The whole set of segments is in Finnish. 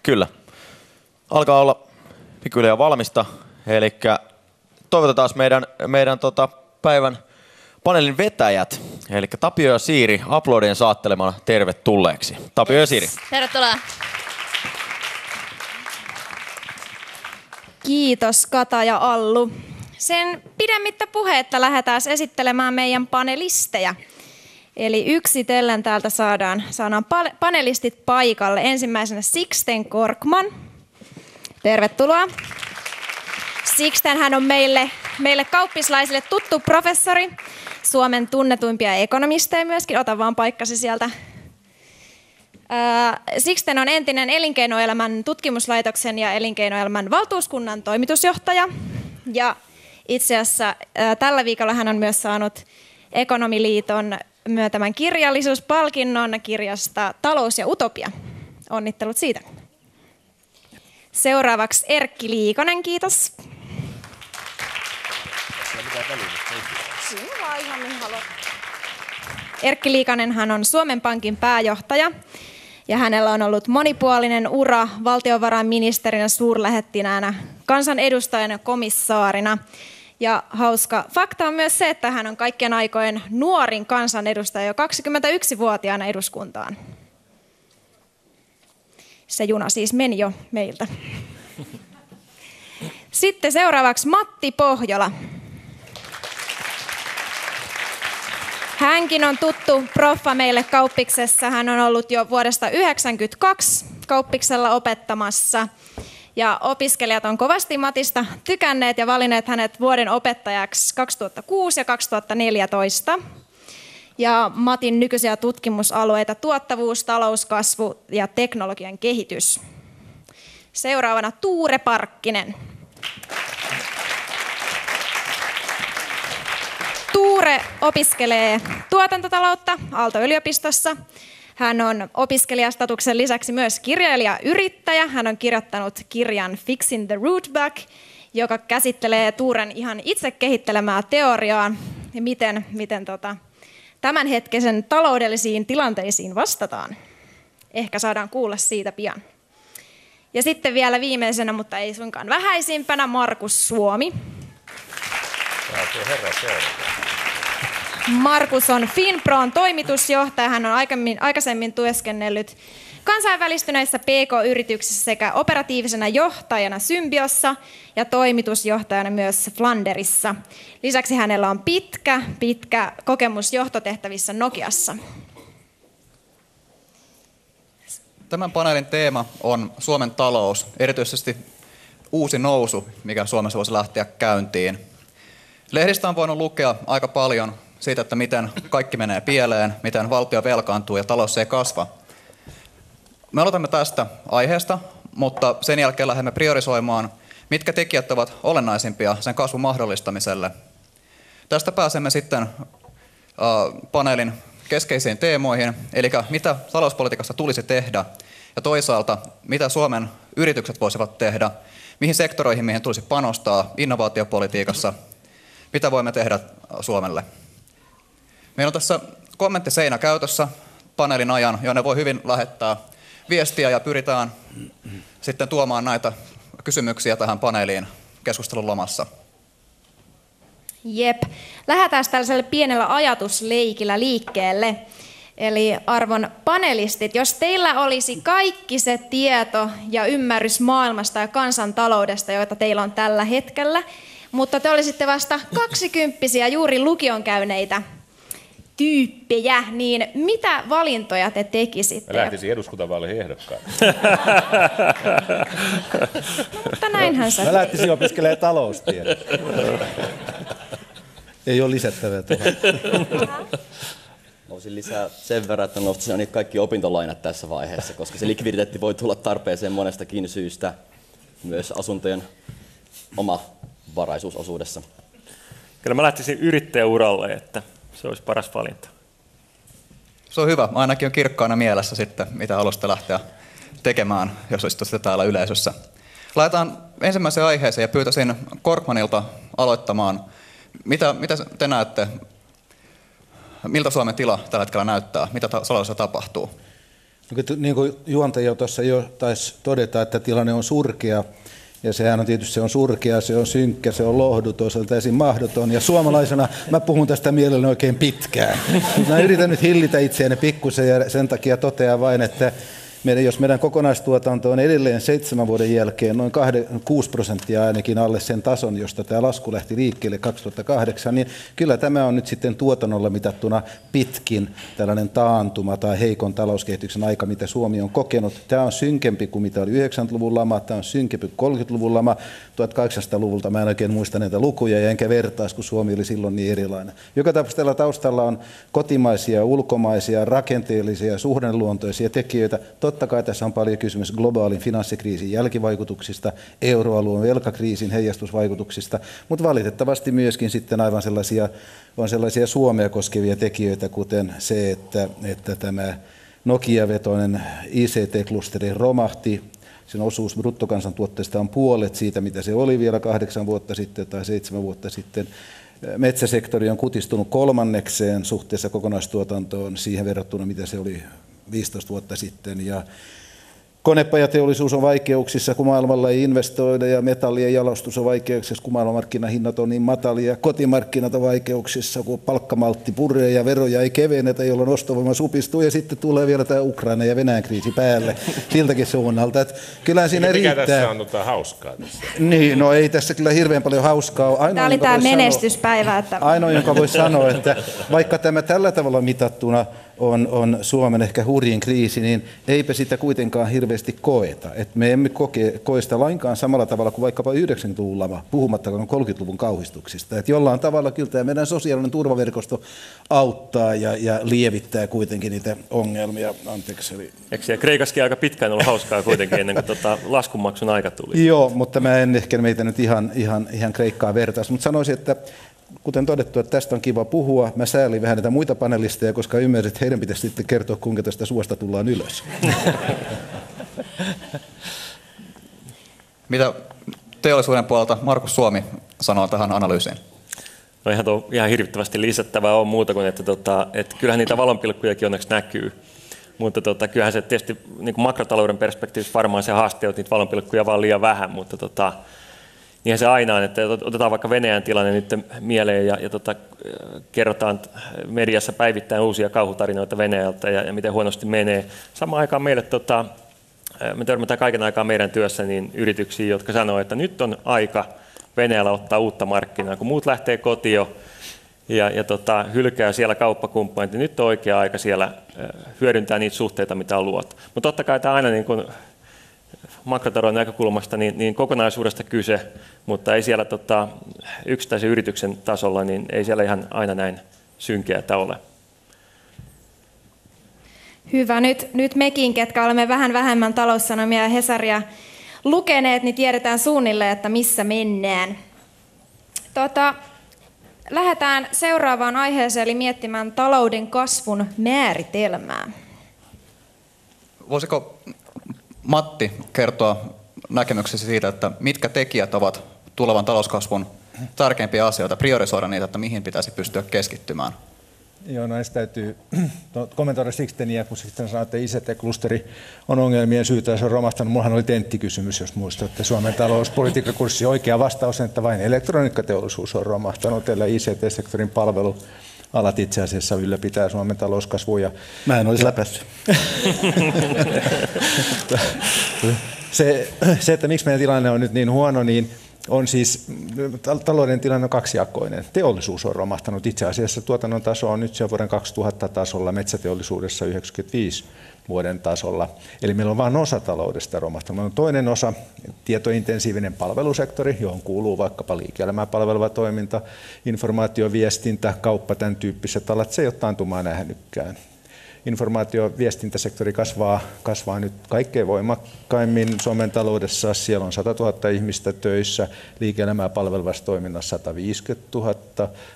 Kyllä. Alkaa olla pikkuhiljaa valmista. Eli toivotetaan meidän päivän paneelin vetäjät. Eli Tapio ja Siiri aplodien saattelemana tervetulleeksi. Tapio ja Siiri. Tervetuloa. Kiitos Kata ja Allu. Sen pidemmittä puhetta lähdetään esittelemään meidän panelisteja. Eli yksitellen täältä saadaan panelistit paikalle. Ensimmäisenä Sixten Korkman. Tervetuloa. Sixten hän on meille kauppislaisille tuttu professori, Suomen tunnetuimpia ekonomisteja myöskin. Ota vaan paikkasi sieltä. Sixten on entinen elinkeinoelämän tutkimuslaitoksen ja elinkeinoelämän valtuuskunnan toimitusjohtaja. Ja itse asiassa tällä viikolla hän on myös saanut Ekonomiliiton myöntämän kirjallisuuspalkinnon kirjasta Talous ja utopia. Onnittelut siitä. Seuraavaksi Erkki Liikonen, kiitos. Erkki Liikonen hän on Suomen Pankin pääjohtaja ja hänellä on ollut monipuolinen ura valtiovarainministerinä, suurlähettinäänä, kansanedustajana ja komissaarina. Ja hauska fakta on myös se, että hän on kaikkien aikojen nuorin kansanedustaja jo 21-vuotiaana eduskuntaan. Se juna siis meni jo meiltä. Sitten seuraavaksi Matti Pohjola. Hänkin on tuttu proffa meille Kauppiksessa. Hän on ollut jo vuodesta 1992 Kauppiksella opettamassa. Ja opiskelijat on kovasti Matista tykänneet ja valinneet hänet vuoden opettajaksi 2006 ja 2014. Ja Matin nykyisiä tutkimusalueita tuottavuus, talouskasvu ja teknologian kehitys. Seuraavana Tuure Parkkinen. Tuure opiskelee tuotantotaloutta Aalto-yliopistossa. Hän on opiskelijastatuksen lisäksi myös kirjailija-yrittäjä. Hän on kirjoittanut kirjan Fixing the Root Back, joka käsittelee Tuuren ihan itse kehittelemää teoriaa ja miten tämänhetkisen taloudellisiin tilanteisiin vastataan. Ehkä saadaan kuulla siitä pian. Ja sitten vielä viimeisenä, mutta ei suinkaan vähäisimpänä, Markus Suomi. Markus on Finpron toimitusjohtaja. Hän on aikaisemmin työskennellyt kansainvälistyneissä PK-yrityksissä sekä operatiivisena johtajana Symbiossa ja toimitusjohtajana myös Flanderissa. Lisäksi hänellä on pitkä kokemus johtotehtävissä Nokiassa. Tämän paneelin teema on Suomen talous, erityisesti uusi nousu, mikä Suomessa voisi lähteä käyntiin. Lehdistä on voinut lukea aika paljon siitä, että miten kaikki menee pieleen, miten valtio velkaantuu ja talous ei kasva. Me aloitamme tästä aiheesta, mutta sen jälkeen lähdemme priorisoimaan, mitkä tekijät ovat olennaisimpia sen kasvun mahdollistamiselle. Tästä pääsemme sitten paneelin keskeisiin teemoihin, eli mitä talouspolitiikassa tulisi tehdä ja toisaalta mitä Suomen yritykset voisivat tehdä, mihin sektoreihin mihin tulisi panostaa innovaatiopolitiikassa, mitä voimme tehdä Suomelle. Meillä on tässä kommenttiseinä käytössä paneelin ajan, jonne voi hyvin lähettää viestiä ja pyritään sitten tuomaan näitä kysymyksiä tähän paneeliin keskustelun lomassa. Jep. Lähdetään tällaiselle pienellä ajatusleikillä liikkeelle. Eli arvon panelistit, jos teillä olisi kaikki se tieto ja ymmärrys maailmasta ja kansantaloudesta, joita teillä on tällä hetkellä, mutta te olisitte vasta 20-vuotiaita juuri lukion käyneitä tyyppejä, niin mitä valintoja te tekisitte? Mä lähtisin eduskuntavaaleihin ehdokkaan. Mutta näinhän sä. Mä lähtisin opiskelemaan taloustiedettä. Ei ole lisättävää tuohon. Voisin lisää sen verran, että nostaisin kaikki opintolainat tässä vaiheessa, koska se likviditeetti voi tulla tarpeeseen monestakin syystä, myös asuntojen omavaraisuusosuudessa. Kyllä mä lähtisin yrittäjäuralle, että se olisi paras valinta. Se on hyvä. Ainakin on kirkkaana mielessä sitten, mitä haluaisitte lähteä tekemään, jos olisitte täällä yleisössä. Laitetaan ensimmäiseen aiheeseen ja pyytäisin Korkmanilta aloittamaan. Mitä te näette, miltä Suomen tila tällä hetkellä näyttää? Mitä taloudessa tapahtuu? Niin kuin juontaja tuossa jo taisi todeta, että tilanne on surkea. Ja sehän on tietysti, se on surkea, se on synkkä, se on lohduton, se on täysin mahdoton. Ja suomalaisena mä puhun tästä mielelläni oikein pitkään. Mä yritän nyt hillitä itseäni pikkusen ja sen takia totean vain, että jos meidän kokonaistuotanto on edelleen 7 vuoden jälkeen noin 6% ainakin alle sen tason, josta tämä lasku lähti liikkeelle 2008, niin kyllä tämä on nyt sitten tuotannolla mitattuna pitkin tällainen taantuma tai heikon talouskehityksen aika, mitä Suomi on kokenut. Tämä on synkempi kuin mitä oli 90-luvun lama, tämä on synkempi kuin 30-luvun lama, 1800-luvulta mä en oikein muista näitä lukuja ja enkä vertaisi, kun Suomi oli silloin niin erilainen. Joka tapauksessa taustalla on kotimaisia, ulkomaisia, rakenteellisia, suhdanneluontoisia tekijöitä. Totta kai tässä on paljon kysymys globaalin finanssikriisin jälkivaikutuksista, euroalueen velkakriisin heijastusvaikutuksista, mutta valitettavasti myöskin sitten aivan sellaisia Suomea koskevia tekijöitä, kuten se, että tämä Nokia-vetoinen ICT-klusteri romahti. Sen osuus bruttokansantuotteesta on puolet siitä, mitä se oli vielä 8 vuotta sitten tai 7 vuotta sitten. Metsäsektori on kutistunut 1/3 suhteessa kokonaistuotantoon siihen verrattuna, mitä se oli 15 vuotta sitten. Ja konepajateollisuus on vaikeuksissa, kun maailmalla ei investoida, ja metallien jalostus on vaikeuksissa, kun maailmanmarkkinahinnat on niin matalia. Kotimarkkinat on vaikeuksissa, kun palkkamaltti puree ja veroja ei kevennetä, jolloin ostovoima supistuu, ja sitten tulee vielä tämä Ukraina ja Venäjän kriisi päälle siltäkin suunnalta. Että kyllähän siinä riittää. Mikä tässä on hauskaa tässä? Niin, no ei tässä kyllä hirveän paljon hauskaa ole. Tämä oli tämä menestyspäivä. Ainoa, jonka voi sanoa, että vaikka tämä tällä tavalla mitattuna on Suomen ehkä hurjin kriisi, niin eipä sitä kuitenkaan hirveästi koeta. Et me emme koe sitä lainkaan samalla tavalla kuin vaikkapa 90-luvun lama, puhumattakaan 30-luvun kauhistuksista. Et jollain tavalla kyllä tämä meidän sosiaalinen turvaverkosto auttaa ja lievittää kuitenkin niitä ongelmia. Anteeksi. Eikö siellä Kreikassakin aika pitkään ollut hauskaa kuitenkin ennen kuin laskunmaksun aika tuli? Joo, mutta mä en ehkä meitä nyt ihan Kreikkaa vertaisi, mutta sanoisin, että kuten todettu, että tästä on kiva puhua. Mä säälin vähän näitä muita panelisteja, koska ymmärrän, että heidän pitäisi sitten kertoa, kuinka tästä suosta tullaan ylös. Mitä teollisuuden puolelta Markus Suomi sanoo tähän analyysiin? No ihan hirvittävästi lisättävää on muuta kuin, että kyllähän niitä valonpilkkujakin onneksi näkyy. Mutta kyllähän se tietysti niin kuin makrotalouden perspektiivistä varmaan se haaste on, että niitä valonpilkkuja vaan liian vähän, mutta niinhän se aina on, että otetaan vaikka Venäjän tilanne nyt mieleen ja kerrotaan mediassa päivittäin uusia kauhutarinoita Venäjältä ja miten huonosti menee. Samaan aikaan meille, me törmätään kaiken aikaa meidän työssä niin yrityksiä, jotka sanoo, että nyt on aika Venäjällä ottaa uutta markkinaa, kun muut lähtee kotiin ja hylkää siellä kauppakumppanit, niin nyt on oikea aika siellä hyödyntää niitä suhteita, mitä on luotu. Mutta totta kai tämä aina niin kuin makrotalouden näkökulmasta niin kokonaisuudesta kyse, mutta ei siellä yksittäisen yrityksen tasolla, niin ei siellä ihan aina näin synkeätä ole. Hyvä. Nyt mekin, ketkä olemme vähän vähemmän taloussanomia ja Hesaria lukeneet, niin tiedetään suunnilleen, että missä mennään. Lähdetään seuraavaan aiheeseen, eli miettimään talouden kasvun määritelmää. Voisiko Matti kertoa näkemyksesi siitä, että mitkä tekijät ovat tulevan talouskasvun tärkeimpiä asioita, priorisoida niitä, että mihin pitäisi pystyä keskittymään? Joo, no ensin täytyy kommentoida Sixtenia, kun sitten sanoo, että ICT-klusteri on ongelmien syytä ja se on romahtanut. Mullahan oli tenttikysymys, jos muistatte. Suomen talouspolitiikkakurssi oikea vastaus on, että vain elektroniikkateollisuus on romahtanut, eli ICT-sektorin palvelualat itse asiassa ylläpitää Suomen talouskasvua. Mä en olisi läpässyt. Se, että miksi meidän tilanne on nyt niin huono, niin on siis, talouden tilanne on kaksijakoinen. Teollisuus on romahtanut. Itse asiassa tuotannon taso on nyt se vuoden 2000 tasolla, metsäteollisuudessa 95 vuoden tasolla. Eli meillä on vain osa taloudesta romahtanut. Meillä on toinen osa, tietointensiivinen palvelusektori, johon kuuluu vaikkapa liike-elämää palveleva toiminta, informaatioviestintä, kauppa, tämän tyyppiset alat. Se ei ole taantumaa nähnytkään. Informaatioviestintäsektori kasvaa nyt kaikkein voimakkaimmin Suomen taloudessa. Siellä on 100 000 ihmistä töissä, liike-elämää palvelevassa toiminnassa 150 000,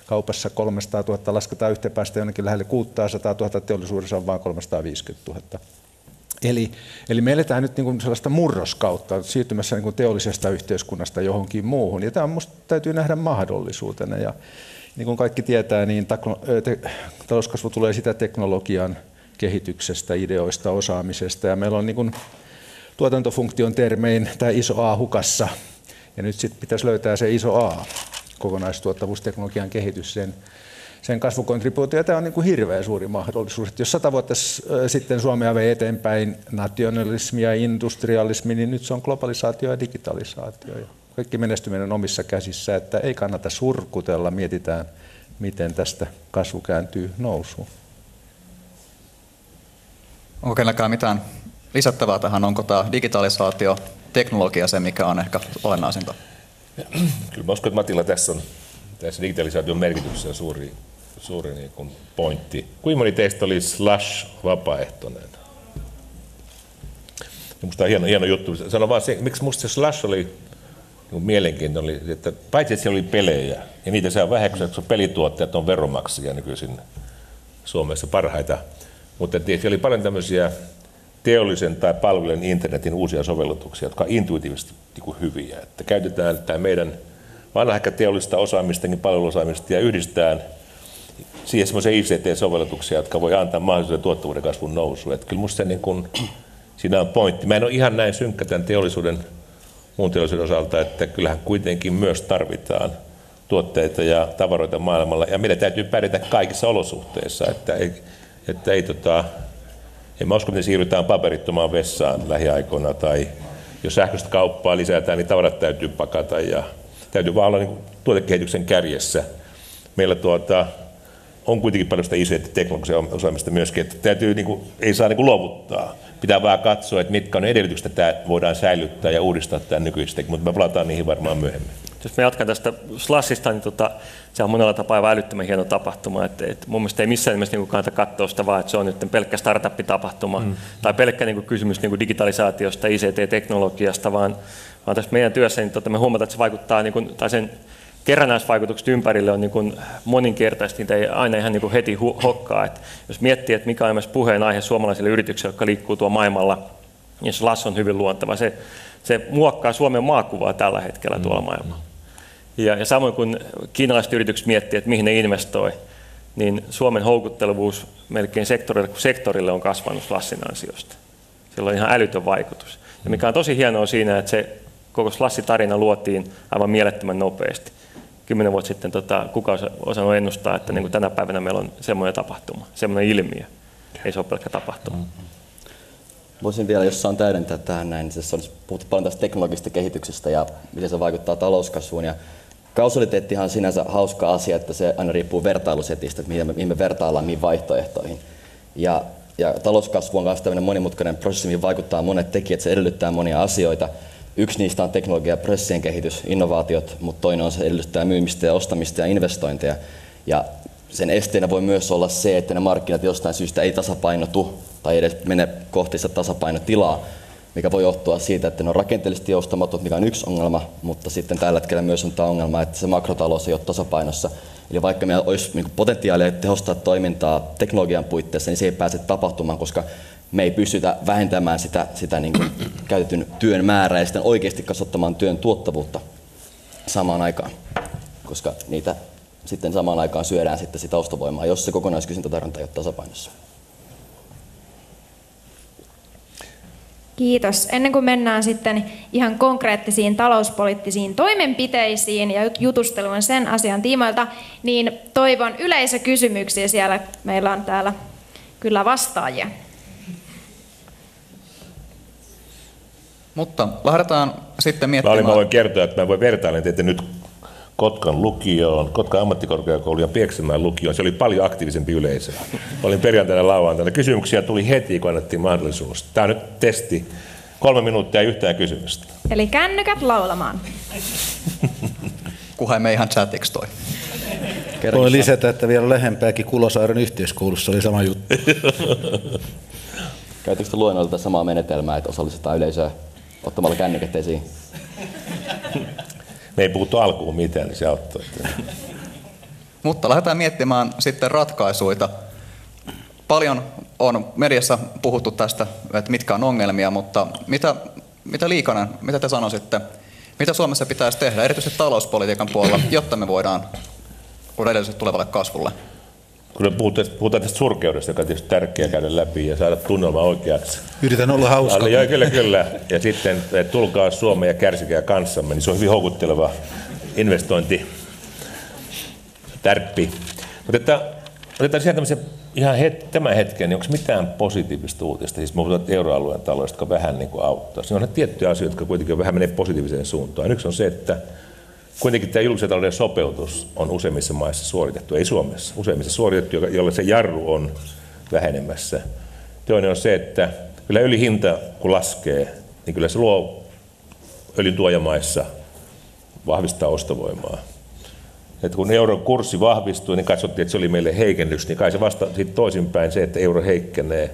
kaupassa 300 000, lasketaan yhteen päästä jonnekin lähelle 600 000, teollisuudessa on vain 350 000. Eli me eletään nyt niin sellaista murroskautta, siirtymässä niin teollisesta yhteiskunnasta johonkin muuhun, ja tämä minusta täytyy nähdä mahdollisuutena. Ja niin kuin kaikki tietää, niin talouskasvu tulee sitä teknologian kehityksestä, ideoista, osaamisesta. Ja meillä on niin kuin tuotantofunktion termein tämä iso A hukassa. Ja nyt sitten pitäisi löytää se iso A, kokonaistuottavuusteknologian kehitys, sen kasvukontribuutio. Tämä on niin kuin hirveän suuri mahdollisuus. Että jos 100 vuotta sitten Suomea vei eteenpäin nationalismi ja industrialismi, niin nyt se on globalisaatio ja digitalisaatio. Ja kaikki menestyminen omissa käsissä, että ei kannata surkutella, mietitään miten tästä kasvu kääntyy nousuun. Onko kenelläkään mitään lisättävää tähän? Onko tämä digitalisaatio, teknologia se, mikä on ehkä olennaisinta? Kyllä mä uskon, että Matilla tässä digitalisaation merkityksessä suuri niin kuin pointti. Kuinka moni teistä oli Slash-vapaaehtoinen? Minusta on hieno juttu. Sano vaan se, miksi minusta se Slash oli mielenkiintoinen, että paitsi että siellä oli pelejä, ja niitä saa väheksyä, koska pelituottajat on veronmaksajia nykyisin Suomessa parhaita, mutta siellä oli paljon tämmöisiä teollisen tai palvelujen internetin uusia sovellutuksia, jotka on intuitiivisesti hyviä. Että käytetään tämä meidän vanha ehkä teollista osaamistakin, palveluosaamista ja yhdistetään siihen semmoisia ICT-sovellutuksia, jotka voi antaa mahdollisuuden tuottavuuden kasvun nousuun. Että kyllä musta siinä on pointti. Mä en ole ihan näin synkkä tämän muun teollisuuden osalta, että kyllähän kuitenkin myös tarvitaan tuotteita ja tavaroita maailmalla, ja meidän täytyy pärjätä kaikissa olosuhteissa, en mä usko, että me siirrytään paperittomaan vessaan lähiaikoina, tai jos sähköistä kauppaa lisätään, niin tavarat täytyy pakata, ja täytyy vaan olla niin tuotekehityksen kärjessä. Meillä on kuitenkin paljon sitä ICT-teknologisia osaamista myöskin, että täytyy, ei saa luovuttaa. Pitää vaan katsoa, että mitkä on edellytykset, että tämä voidaan säilyttää ja uudistaa tämä nykyistäkin, mutta me palataan niihin varmaan myöhemmin. Jos mä jatkan tästä Slashista, niin se on monella tapaa aivan älyttömän hieno tapahtuma. Mun mielestä ei missään nimessä kannata katsoa sitä vaan, että se on nyt pelkkä startup-tapahtuma tai pelkkä kysymys digitalisaatiosta, ICT-teknologiasta, vaan tässä meidän työssä niin me huomataan, että se vaikuttaa, tai sen kerrannaisvaikutukset ympärille on moninkertaisesti, niitä ei aina ihan heti hokkaa. Että jos miettii, että mikä on myös puheenaihe suomalaisille yrityksille, jotka liikkuu tuolla maailmalla, niin Slash on hyvin luonteva. Se muokkaa Suomen maakuvaa tällä hetkellä tuolla maailmalla. Ja samoin kun kiinalaiset yritykset miettii, että mihin ne investoi, niin Suomen houkuttelevuus melkein sektorille on kasvanut Slashin ansiosta. Sillä on ihan älytön vaikutus. Ja mikä on tosi hienoa siinä, että se koko Slash-tarina luotiin aivan mielettömän nopeasti. 10 vuotta sitten kuka olisi osannut ennustaa, että niin kuin tänä päivänä meillä on semmoinen tapahtuma, semmoinen ilmiö. Ei se ole pelkkä tapahtuma. Voisin vielä jossain täydentää tähän näin. Niin puhuttu paljon tästä teknologisesta kehityksestä ja miten se vaikuttaa talouskasvuun. Ja kausaliteettihan on sinänsä hauska asia, että se aina riippuu vertailusetistä, että mihin me vertaillaan mihin vaihtoehtoihin. Ja talouskasvu on myös tämmöinen monimutkainen prosessi, mihin vaikuttaa monet tekijät, se edellyttää monia asioita. Yksi niistä on teknologia ja prosessien kehitys, innovaatiot, mutta toinen on se edellyttää myymistä ja ostamista ja investointeja. Ja sen esteenä voi myös olla se, että ne markkinat jostain syystä ei tasapainotu tai edes mene kohti sitä tasapainotilaa, mikä voi johtua siitä, että ne on rakenteellisesti joustamatot, mikä on yksi ongelma, mutta sitten tällä hetkellä myös on tämä ongelma, että se makrotalous ei ole tasapainossa. Eli vaikka meillä olisi potentiaalia tehostaa toimintaa teknologian puitteissa, niin se ei pääse tapahtumaan, koska me ei pystytä vähentämään sitä niin kuin käytetyn työn määrää ja sitten oikeasti kasvattamaan työn tuottavuutta samaan aikaan, koska niitä sitten samaan aikaan syödään sitten sitä ostovoimaa, jos se kokonaiskysyntätarjonta ei ole tasapainossa. Kiitos. Ennen kuin mennään sitten ihan konkreettisiin talouspoliittisiin toimenpiteisiin ja jutusteluun sen asian tiimoilta, niin toivon yleisökysymyksiä. Siellä meillä on täällä kyllä vastaajia. Mutta lähdetään sitten miettimään. Mä voin kertoa, että mä voin vertailla teitä nyt Kotkan lukioon, Kotkan ammattikorkeakouluun ja Pieksämäen lukioon. Se oli paljon aktiivisempi yleisö. Olin perjantaina lauantaina. Kysymyksiä tuli heti, kun annettiin mahdollisuus. Tämä on nyt testi. 3 minuuttia yhtään kysymystä. Eli kännykät laulamaan. Kunhan me ihan chatiksi toi. Voi lisätä, että vielä lähempääkin Kulosaaren yhteiskoulussa oli sama juttu. Käytätkö luennoilta samaa menetelmää, että osallistetaan yleisöä ottamalla kännykät esiin? Me ei puhuttu alkuun mitään, niin se auttoi. Mutta lähdetään miettimään sitten ratkaisuja. Paljon on mediassa puhuttu tästä, että mitkä on ongelmia, mutta mitä Liikanen, mitä te sanoisitte, mitä Suomessa pitäisi tehdä, erityisesti talouspolitiikan puolella, jotta me voidaan luoda edellytykset tulevalle kasvulle? kun puhutaan tästä surkeudesta, joka on tietysti tärkeää käydä läpi ja saada tunnelma oikeaksi. Yritän olla hauska. Joo, kyllä. Ja sitten tulkaa Suomeen ja kärsikää kanssamme, niin se on hyvin houkutteleva investointi, tärppi. Mutta otetaan siihen tämmöisen ihan tämän hetken, niin onko mitään positiivista uutista? Siis me puhutaan euroalueen taloudesta, jotka vähän niin kuin auttaa. Siinä on tiettyjä asioita, jotka kuitenkin vähän menee positiiviseen suuntaan. Yksi on se, että kuitenkin tämä julkisen talouden sopeutus on useimmissa maissa suoritettu, ei Suomessa, useimmissa suoritettu, jolla se jarru on vähenemässä. Toinen on se, että kyllä öljyn hinta kun laskee, niin kyllä se luo öljyn tuojamaissa vahvistaa ostovoimaa. Et kun euron kurssi vahvistui, niin katsottiin, että se oli meille heikennys, niin kai se vasta sitten toisinpäin se, että euro heikkenee,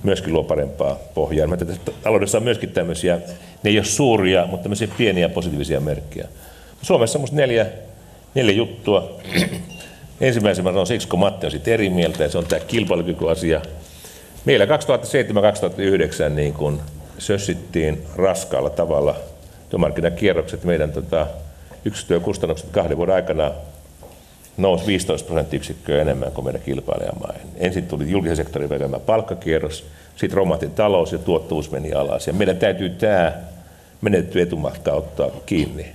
myöskin luo parempaa pohjaa. Mä taloudessa on myöskin tämmöisiä, ne ei ole suuria, mutta tämmöisiä pieniä positiivisia merkkejä. Suomessa on musta neljä juttua. Ensimmäisen mä sanon siksi, kun Matti on sitten eri mieltä, ja se on tämä kilpailukykyasia. Meillä 2007-2009 niin kun sössittiin raskaalla tavalla työmarkkinakierrokset. Meidän yksikkötyökustannukset 2 vuoden aikana nousi 15% enemmän kuin meidän kilpailijamaihin. Ensin tuli julkisen sektorin vetämä palkkakierros, sitten romahti talous ja tuottavuus meni alas. Ja meidän täytyy tämä menetetty etumatka ottaa kiinni.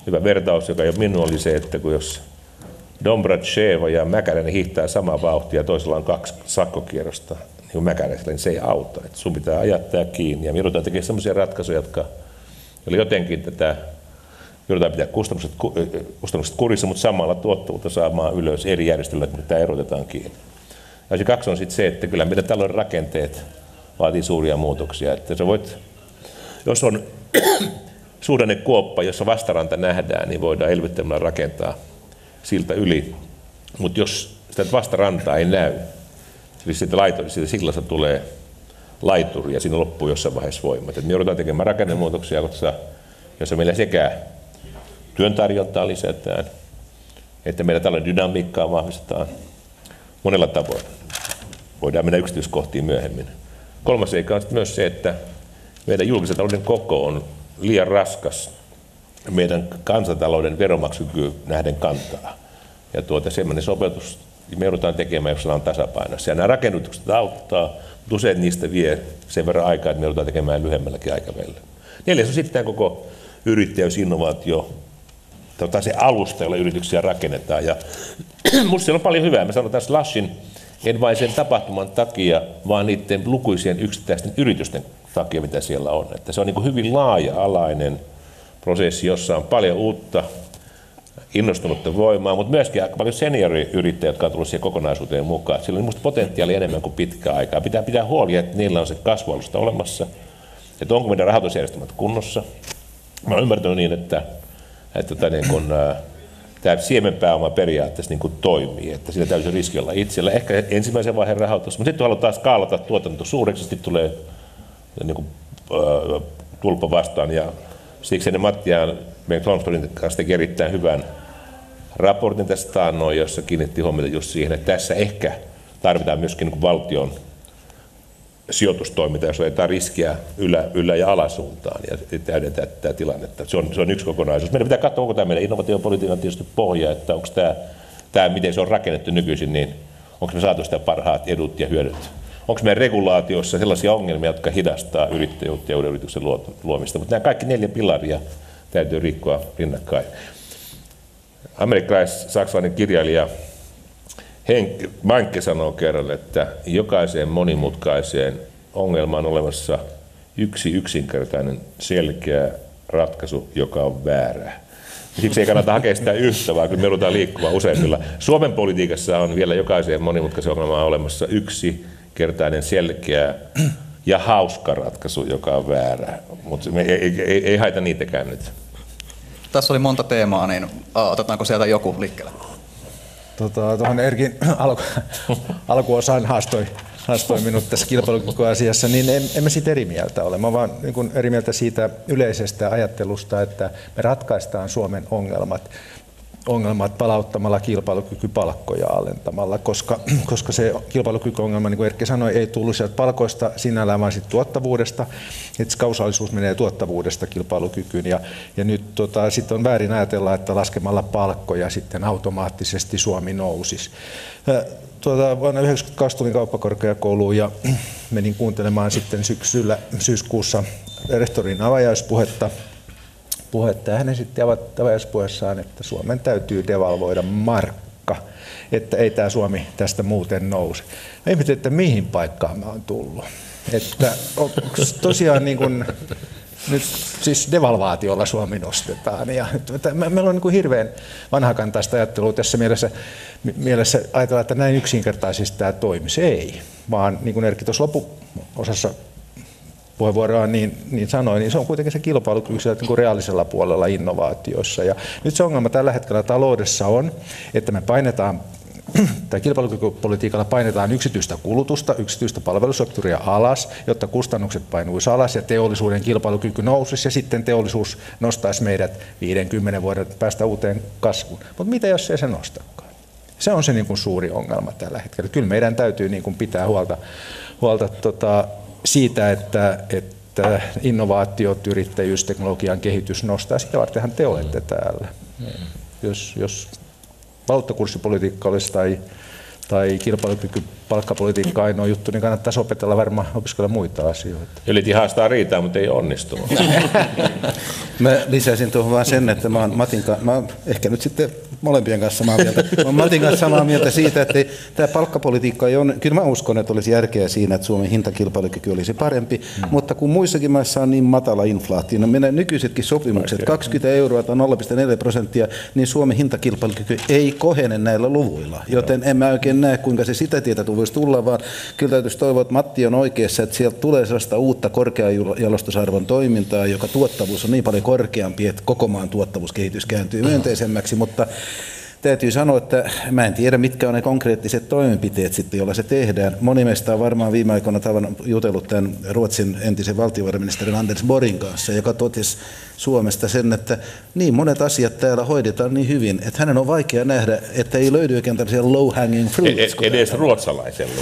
Hyvä vertaus, joka jo minun oli se, että kun jos Dombratsheva ja Mäkäräinen hiihtää samaa vauhtia ja toisella on 2 sakkokierrosta, niin kuin Mäkäräisellä, niin se ei auta. Et sun pitää ajattaa kiinni ja me joudutaan tekemään sellaisia ratkaisuja, jotka oli jotenkin joudutaan pitää kustannukset kurissa, mutta samalla tuottavuutta saamaan ylös eri järjestelmät, mutta tämä erotetaan kiinni. Ja se 2 on sitten se, että kyllä meidän talouden rakenteet vaatii suuria muutoksia. Että jos on suhdannekuoppa, jossa vastaranta nähdään, niin voidaan elvyttämällä rakentaa siltä yli. Mutta jos sitä vastarantaa ei näy, eli siitä sillasta tulee laituri ja siinä loppuu jossain vaiheessa voimat. Et me joudutaan tekemään rakennemuutoksia, jossa meillä sekä työn tarjontaa lisätään, että meidän talouden dynamiikkaa vahvistetaan monella tavoin. Voidaan mennä yksityiskohtiin myöhemmin. 3. seikka on myös se, että meidän julkisen talouden koko on liian raskas meidän kansantalouden veronmaksukyky nähden kantaa. Ja semmoinen sopeutus me joudutaan tekemään, jos on tasapainossa. Ja nämä rakennutukset auttaa, mutta usein niistä vie sen verran aikaa, että me joudutaan tekemään lyhyemmälläkin aikavälillä. 4. on sitten tämä koko yrittäjyysinnovaatio, se alusta, jolla yrityksiä rakennetaan. Ja musta siellä on paljon hyvää. Mä sanon tämän Slushin, en vain sen tapahtuman takia, vaan niiden lukuisien yksittäisten yritysten takia, mitä siellä on. Että se on niin kuin hyvin laaja-alainen prosessi, jossa on paljon uutta, innostunutta voimaa, mutta myöskin aika paljon senioriyrittäjiä, jotka on tullut siihen kokonaisuuteen mukaan. Sillä on minusta potentiaali enemmän kuin pitkään aikaa. Pitää huoli, että niillä on se kasvualusta olemassa, että onko meidän rahoitusjärjestelmät kunnossa. Mä olen ymmärtänyt niin, että tämä siemenpääoma periaatteessa niin kuin toimii, että siinä täytyy riski olla itsellä. Ehkä ensimmäisen vaiheen rahoitus, mutta sitten halutaan skaalata tuotanto suureksi, sitten tulee niin kuin, tulppa vastaan. Ja siksi ne Matti ja meidän Klomstorin kanssa teki erittäin hyvän raportin tästä taannoin, jossa kiinnitti huomiota just siihen, että tässä ehkä tarvitaan myöskin niin kuin valtion sijoitustoiminta, jos otetaan riskiä ylä- ja alasuuntaan ja täydentää tätä tilannetta. Se on yksi kokonaisuus. Meidän pitää katsoa, onko tämä meidän innovaatiopolitiikan tietysti pohja, että onko tämä, miten se on rakennettu nykyisin, niin onko me saatu sitä parhaat edut ja hyödyt. Onko meidän regulaatiossa sellaisia ongelmia, jotka hidastaa yrittäjyyttä ja uuden yrityksen luomista. Mutta nämä kaikki 4 pilaria täytyy rikkoa rinnakkain. Amerikkalais-saksalainen kirjailija Henk Banke sanoo kerran, että jokaiseen monimutkaiseen ongelmaan on olemassa yksi yksinkertainen selkeä ratkaisu, joka on väärä. Siksi ei kannata hakea sitä yhtä, vaan kyllä me joudutaan liikkumaan useimmilla. Suomen politiikassa on vielä jokaiseen monimutkaiseen ongelmaan olemassa yksi kertainen selkeä ja hauska ratkaisu, joka on väärä. Mutta ei haita niitäkään nyt. Tässä oli monta teemaa, niin otetaanko sieltä joku liikkeelle? Tuohon Erkin alkuosaan haastoi minut tässä kilpailukykyasiassa, niin en mä siitä eri mieltä ole. Mä vaan niin eri mieltä siitä yleisestä ajattelusta, että me ratkaistaan Suomen ongelmat ongelmat palauttamalla kilpailukykypalkkoja alentamalla, koska se kilpailukykyongelma, niin kuin Erkki sanoi, ei tullut sieltä palkoista sinällään, vaan siitä tuottavuudesta. Että kausaalisuus menee tuottavuudesta kilpailukykyyn. Ja nyt sitten on väärin ajatella, että laskemalla palkkoja sitten automaattisesti Suomi nousisi. Vuonna 1992 tulin kauppakorkeakouluun ja menin kuuntelemaan sitten syyskuussa rehtorin avajaispuhetta. Ja hän esitti avajaispuheessaan, että Suomen täytyy devalvoida markka, että ei tämä Suomi tästä muuten nouse. Mä ihmettelin, että mihin paikkaan mä oon tullut. Että tosiaan niin kuin, nyt siis devalvaatiolla Suomi nostetaan. Ja meillä on niin kuin hirveän vanhakantaista ajattelua tässä mielessä ajatella, että näin yksinkertaisesti tämä toimisi. Ei, vaan niin kuin Erkki tuossa loppuosassa puheenvuoroa niin sanoi, niin se on kuitenkin se kilpailukyky sieltä niin kuin reaalisella puolella innovaatioissa. Ja nyt se ongelma tällä hetkellä taloudessa on, että me painetaan tai kilpailukykypolitiikalla painetaan yksityistä kulutusta, yksityistä palvelusektoria alas, jotta kustannukset painuisi alas ja teollisuuden kilpailukyky nousisi ja sitten teollisuus nostaisi meidät 50 vuoden päästä uuteen kasvuun. Mutta mitä jos ei se nostakaan? Se on se niin kuin suuri ongelma tällä hetkellä. Kyllä meidän täytyy niin kuin pitää huolta siitä, että innovaatiot, yrittäjyys, teknologian kehitys nostaa. Sitä vartenhan te olette täällä. Jos valuuttakurssipolitiikka olisi tai kilpailukyky, palkkapolitiikka ainoa juttu, niin kannattaisi opiskella muita asioita. Yritin haastaa Riitaa, mutta ei onnistunut. Mä lisäisin tuohon vaan sen, että mä oon ehkä nyt sitten molempien kanssa samaa mieltä. Mä oon Matin kanssa samaa mieltä siitä, että tämä palkkapolitiikka ei ole, kyllä mä uskon, että olisi järkeä siinä, että Suomen hintakilpailukyky olisi parempi, mutta kun muissakin maissa on niin matala inflaatio, no meidän nykyisetkin sopimukset, 20 euroa tai 0,4%, niin Suomen hintakilpailukyky ei kohene näillä luvuilla, joten en mä oikein näe, kuinka se sitä tietä voisi tulla, vaan kyllä täytyisi toivoa, että Matti on oikeassa, että sieltä tulee sellaista uutta korkean jalostusarvon toimintaa, joka tuottavuus on niin paljon korkeampi, että koko maan tuottavuuskehitys kääntyy myönteisemmäksi, mutta täytyy sanoa, että mä en tiedä, mitkä on ne konkreettiset toimenpiteet sitten, joilla se tehdään. Moni meistä on varmaan viime aikoina jutellut tämän Ruotsin entisen valtiovarainministerin Anders Borgin kanssa, joka totesi Suomesta sen, että niin monet asiat täällä hoidetaan niin hyvin, että hänen on vaikea nähdä, että ei löydy oikein tällaisia low hanging fruits. Edes ruotsalaisella.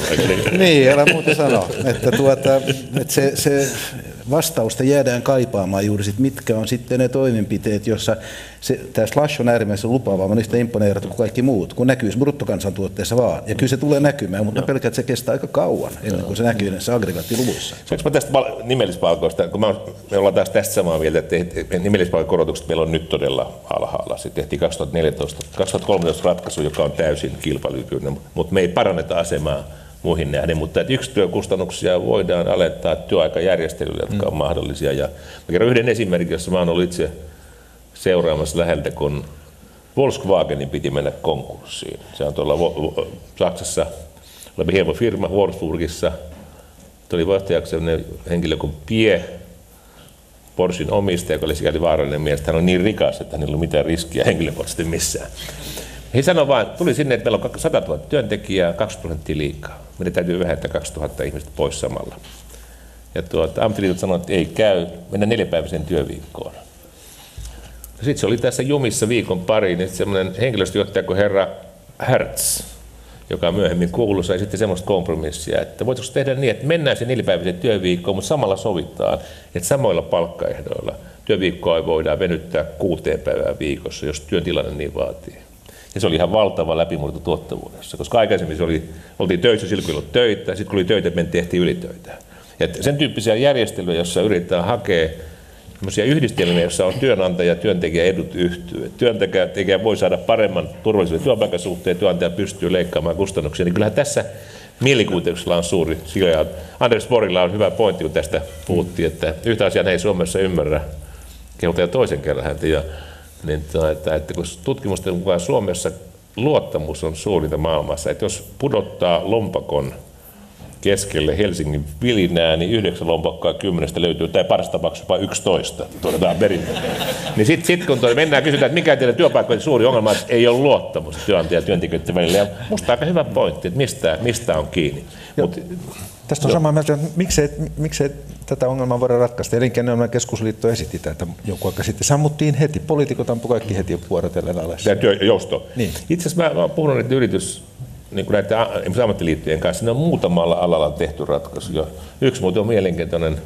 Niin, älä muuta sanoa. Että se vastausta jäädään kaipaamaan juuri sit, mitkä on sitten ne toimenpiteet, jossa tämä slash on äärimmäisen lupaava, mä niistä imponeerattu kuin kaikki muut, kun näkyy bruttokansantuotteessa vaan. Ja kyllä se tulee näkymään, mutta pelkään, että se kestää aika kauan ennen kuin se näkyy näissä aggregaattiluvuissa. Saanko mä tästä nimellispalkoista, kun me ollaan taas tästä samaa mieltä, että nimellispalkkakorotukset meillä on nyt todella alhaalla. Se tehtiin 2013 ratkaisu, joka on täysin kilpailukykyinen, mutta me ei paranneta asemaa muihin nähden, mutta että yksikkökustannuksia voidaan alentaa työaikajärjestelyillä, jotka on mahdollisia. Ja mä kerron yhden esimerkin, jossa mä oon ollut itse seuraamassa läheltä, kun Volkswagenin piti mennä konkurssiin. Se on tuolla Saksassa oleva hieno firma Wolfsburgissa. Tuli johtajaksi sellainen henkilö kuin Pierre, Porschen omistaja, joka oli sikäli vaarallinen mies, hän on niin rikas, että hänellä ei ollut mitään riskiä henkilökohtaisesti missään. He sanoi vaan, tuli sinne, että meillä on 100 000 työntekijää, 2% liikaa. Meidän täytyy vähentää 2000 ihmistä pois samalla. Ja ammattiliitot sanoivat, että ei käy, mennään 4-päiväiseen työviikkoon. Sitten se oli tässä jumissa viikon pari, niin semmoinen henkilöstöjohtaja kuin herra Hertz, joka myöhemmin kuului, sai sitten semmoista kompromissia, että voitaisiin tehdä niin, että mennään se 4-päiväiseen työviikkoon, mutta samalla sovitaan, että samoilla palkkaehdoilla työviikkoa voidaan venyttää 6 päivää viikossa, jos työn tilanne niin vaatii. Ja se oli ihan valtava läpimurto tuottavuudessa, koska aikaisemmin oltiin töissä silloin, kun ei ollut töitä, sitten kun oli töitä, me tehtiin ylitöitä. Ja sen tyyppisiä järjestelyjä, joissa yritetään hakea yhdistelmiä, joissa on työnantaja ja työntekijä edut yhtyy. Työntekijä voi saada paremman turvallisuuden työpaikan suhteen, työnantaja pystyy leikkaamaan kustannuksia. Niin kyllähän tässä mielikuvituksella on suuri sija. Anders Borgilla on hyvä pointti, kun tästä puhuttiin, että yhtä asiaa ei Suomessa ymmärrä, kehutaan toisen kerran häntä. Että kun tutkimusten mukaan Suomessa luottamus on suurinta maailmassa, että jos pudottaa lompakon keskelle Helsingin vilinää, niin 9 lompakkoa 10 löytyy, tai parasta tapauksessa jopa 11, todetaan perintein. Niin sitten kun mennään kysytään, että mikä teidän työpaikkojen suuri ongelma, että ei ole luottamus työnantaja ja työntekijöiden välillä. Ja musta aika hyvä pointti, että mistä on kiinni. Tästä on samaa mieltä, että miksei tätä ongelmaa voida ratkaista. Elinkeinoelämän keskusliitto esitti tätä jonkun aika sitten. Sammuttiin heti. Poliitikot ampui kaikki heti vuorotellen alas. Tämä työjousto. Niin. Itse asiassa mä oon puhunut niin näiden ammattiliittojen kanssa. Ne on muutamalla alalla tehty ratkaisu. Yksi muuten on mielenkiintoinen,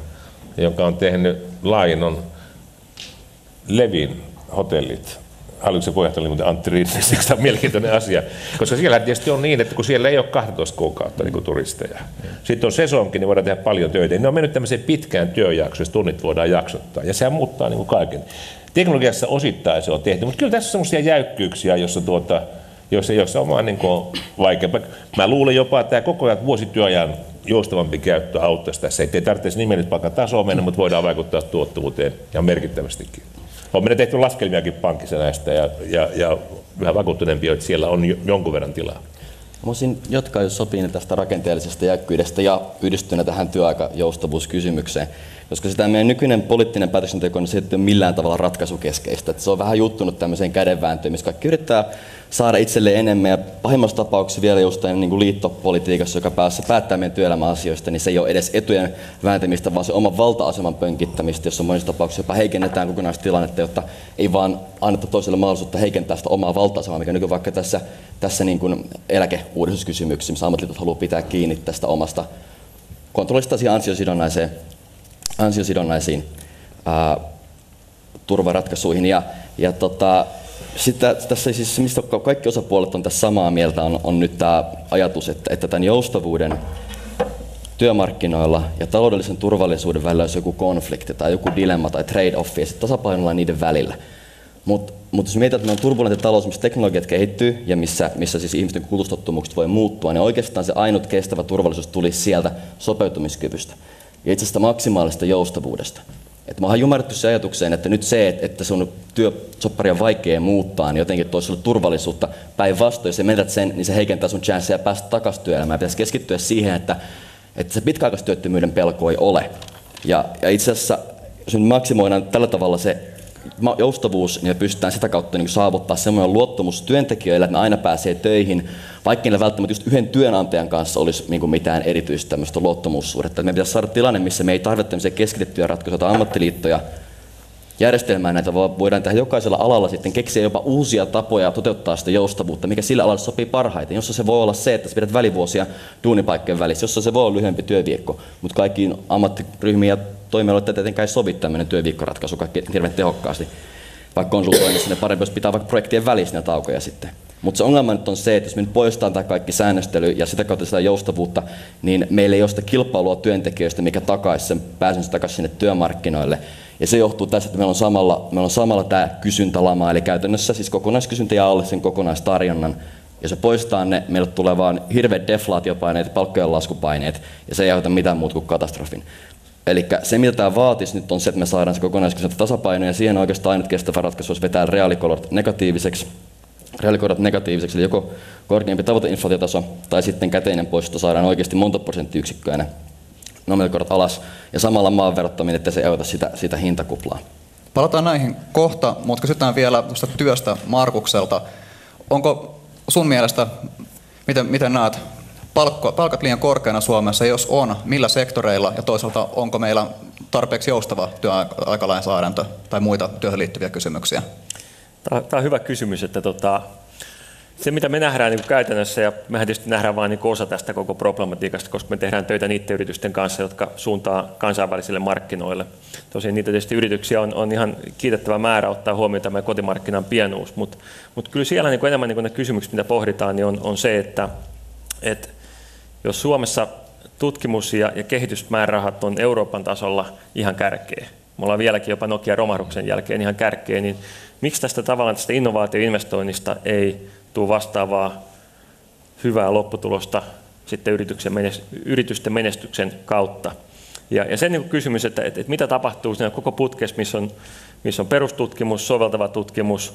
joka on tehnyt laajennon Levin hotellit. Hallituksen puheenjohtaja oli muuten Antti Rinne, se on mielenkiintoinen asia, koska siellä tietysti on niin, että kun siellä ei ole 12 kuukautta niin kuin turisteja, sitten on sesonki, niin voidaan tehdä paljon töitä. Ne on mennyt tämmöiseen pitkään työjaksoon, jos tunnit voidaan jaksottaa, ja sehän muuttaa niin kuin kaiken. Teknologiassa osittain se on tehty, mutta kyllä tässä on semmoisia jäykkyyksiä, joissa on vaan niin vaikeampaa. Mä luulen jopa, että tämä koko ajan vuosityöajan joustavampi käyttö auttaisi tässä. Ei tarvitse nimellispalkan tasoa mennä, mutta voidaan vaikuttaa tuottavuuteen ja merkittävästikin. On meidän tehty laskelmiakin pankissa näistä ja vähän vakuuttuneempi, että siellä on jonkun verran tilaa. Voisin jatkaa, jos sopii, tästä rakenteellisesta jäykkyydestä ja yhdistynä tähän työaikajoustavuuskysymykseen. Koska sitä meidän nykyinen poliittinen päätöksenteko, niin se ei ole millään tavalla ratkaisukeskeistä. Että se on vähän juttunut tämmöiseen kädenvääntöön, missä kaikki yrittää saada itselleen enemmän. Ja pahimmassa tapauksessa vielä jostain niin kuin liittopolitiikassa, joka päättää meidän työelämäasioista, niin se ei ole edes etujen vääntämistä, vaan se oman valta-aseman pönkittämistä, jossa monissa tapauksissa jopa heikennetään kokonaistilannetta, jotta ei vaan anneta toiselle mahdollisuutta heikentää sitä omaa valta-asemaa, mikä nykyään vaikka tässä niin kuin eläkeuudistuskysymyksessä, missä ammattiliitot haluaa pitää kiinni tästä omasta kontrollista ansiosidonnaisiin turvaratkaisuihin. Sitten tässä siis, mistä kaikki osapuolet on tässä samaa mieltä, on nyt tämä ajatus, että tämän joustavuuden työmarkkinoilla ja taloudellisen turvallisuuden välillä olisi joku konflikti tai joku dilemma tai trade-off, ja sitten tasapainoillaan niiden välillä. Mutta jos mietitään, että meillä on turbulentti talous, missä teknologiat kehittyy ja missä siis ihmisten kulutustottumukset voi muuttua, niin oikeastaan se ainut kestävä turvallisuus tulisi sieltä sopeutumiskyvystä ja itse asiassa maksimaalista joustavuudesta. Mä oon ymmärretty se ajatukseen, että nyt se, että sun työsoppari on vaikea muuttaa, niin jotenkin toisi sulle turvallisuutta. Päinvastoin, jos sä menetät sen, niin se heikentää sun chanceja päästä takaisin työelämään. Pitäisi keskittyä siihen, että se pitkäaikaistyöttömyyden pelko ei ole. Ja itse asiassa, jos nyt maksimoidaan tällä tavalla se joustavuus, niin me pystytään sitä kautta niin saavuttaa semmoinen luottamus työntekijöille, että ne aina pääsee töihin, vaikka niillä välttämättä just yhden työnantajan kanssa olisi niin kuin mitään erityistä tämmöistä luottamussuhdetta. Me pitäisi saada tilanne, missä me ei tarvitse tämmöisiä keskitettyjä ratkaisuja tai ammattiliittoja järjestelmään näitä, vaan voidaan tehdä jokaisella alalla sitten keksiä jopa uusia tapoja toteuttaa sitä joustavuutta, mikä sillä alalla sopii parhaiten. Jossa se voi olla se, että sä pidät välivuosia duunipaikkojen välissä, jossa se voi olla lyhyempi työviikko, mutta kaikkiin ammattiryhmiin ja toimialoille tietenkään ei sovi tämmöinen työviikkoratkaisu kaikki hirveän tehokkaasti. Vaikka konsultoinnissa ne parempi, jos pitää vaikka projektien välissä ne taukoja sitten. Mutta se ongelma nyt on se, että jos me nyt poistetaan tämä kaikki säännöstely ja sitä kautta sitä joustavuutta, niin meillä ei ole sitä kilpailua työntekijöistä, mikä takaisi sen pääsyn takaisin sinne työmarkkinoille. Ja se johtuu tästä, että meillä on samalla tämä kysyntälama, eli käytännössä siis kokonaiskysyntä ja alle sen kokonaistarjonnan. Jos se poistetaan ne, meille tulee vaan hirveät deflaatiopaineet ja palkkojen laskupaineet, ja se ei aiheuta mitään muuta kuin katastrofin. Eli se, mitä tämä vaatisi nyt, on se, että me saadaan se kokonaiskysyntä tasapaino, ja siihen oikeastaan ainut kestävä ratkaisu olisi vetää reaalikorot negatiiviseksi, eli joko korkeampi tavoiteinflaatiotaso, tai sitten käteinen poisto saadaan oikeasti monta prosenttiyksikköä ne nominaalikorot alas, ja samalla maan verottaminen, että se ei auta sitä hintakuplaa. Palataan näihin kohta, mutta kysytään vielä tuosta työstä Markukselta. Onko sun mielestä, miten näet, palkat liian korkeana Suomessa, jos on, millä sektoreilla, ja toisaalta onko meillä tarpeeksi joustava työaikalainsäädäntö tai muita työhön liittyviä kysymyksiä? Tämä on hyvä kysymys, että se mitä me nähdään niin käytännössä, ja mehän tietysti nähdään vain niin osa tästä koko problematiikasta, koska me tehdään töitä niiden yritysten kanssa, jotka suuntaa kansainvälisille markkinoille. Tosin niitä tietysti yrityksiä on ihan kiitettävä määrä ottaa huomioon tämä kotimarkkinan pienuus, mutta kyllä siellä niin enemmän niin ne kysymykset, mitä pohditaan, niin on se, että jos Suomessa tutkimus- ja kehitysmäärärahat on Euroopan tasolla ihan kärkeä, me ollaan vieläkin jopa Nokia-romahduksen jälkeen ihan kärkeä, niin miksi tästä innovaatioinvestoinnista ei tule vastaavaa hyvää lopputulosta sitten yritysten menestyksen kautta? Ja sen niin kysymys, että mitä tapahtuu siinä koko putkessa, missä on perustutkimus, soveltava tutkimus,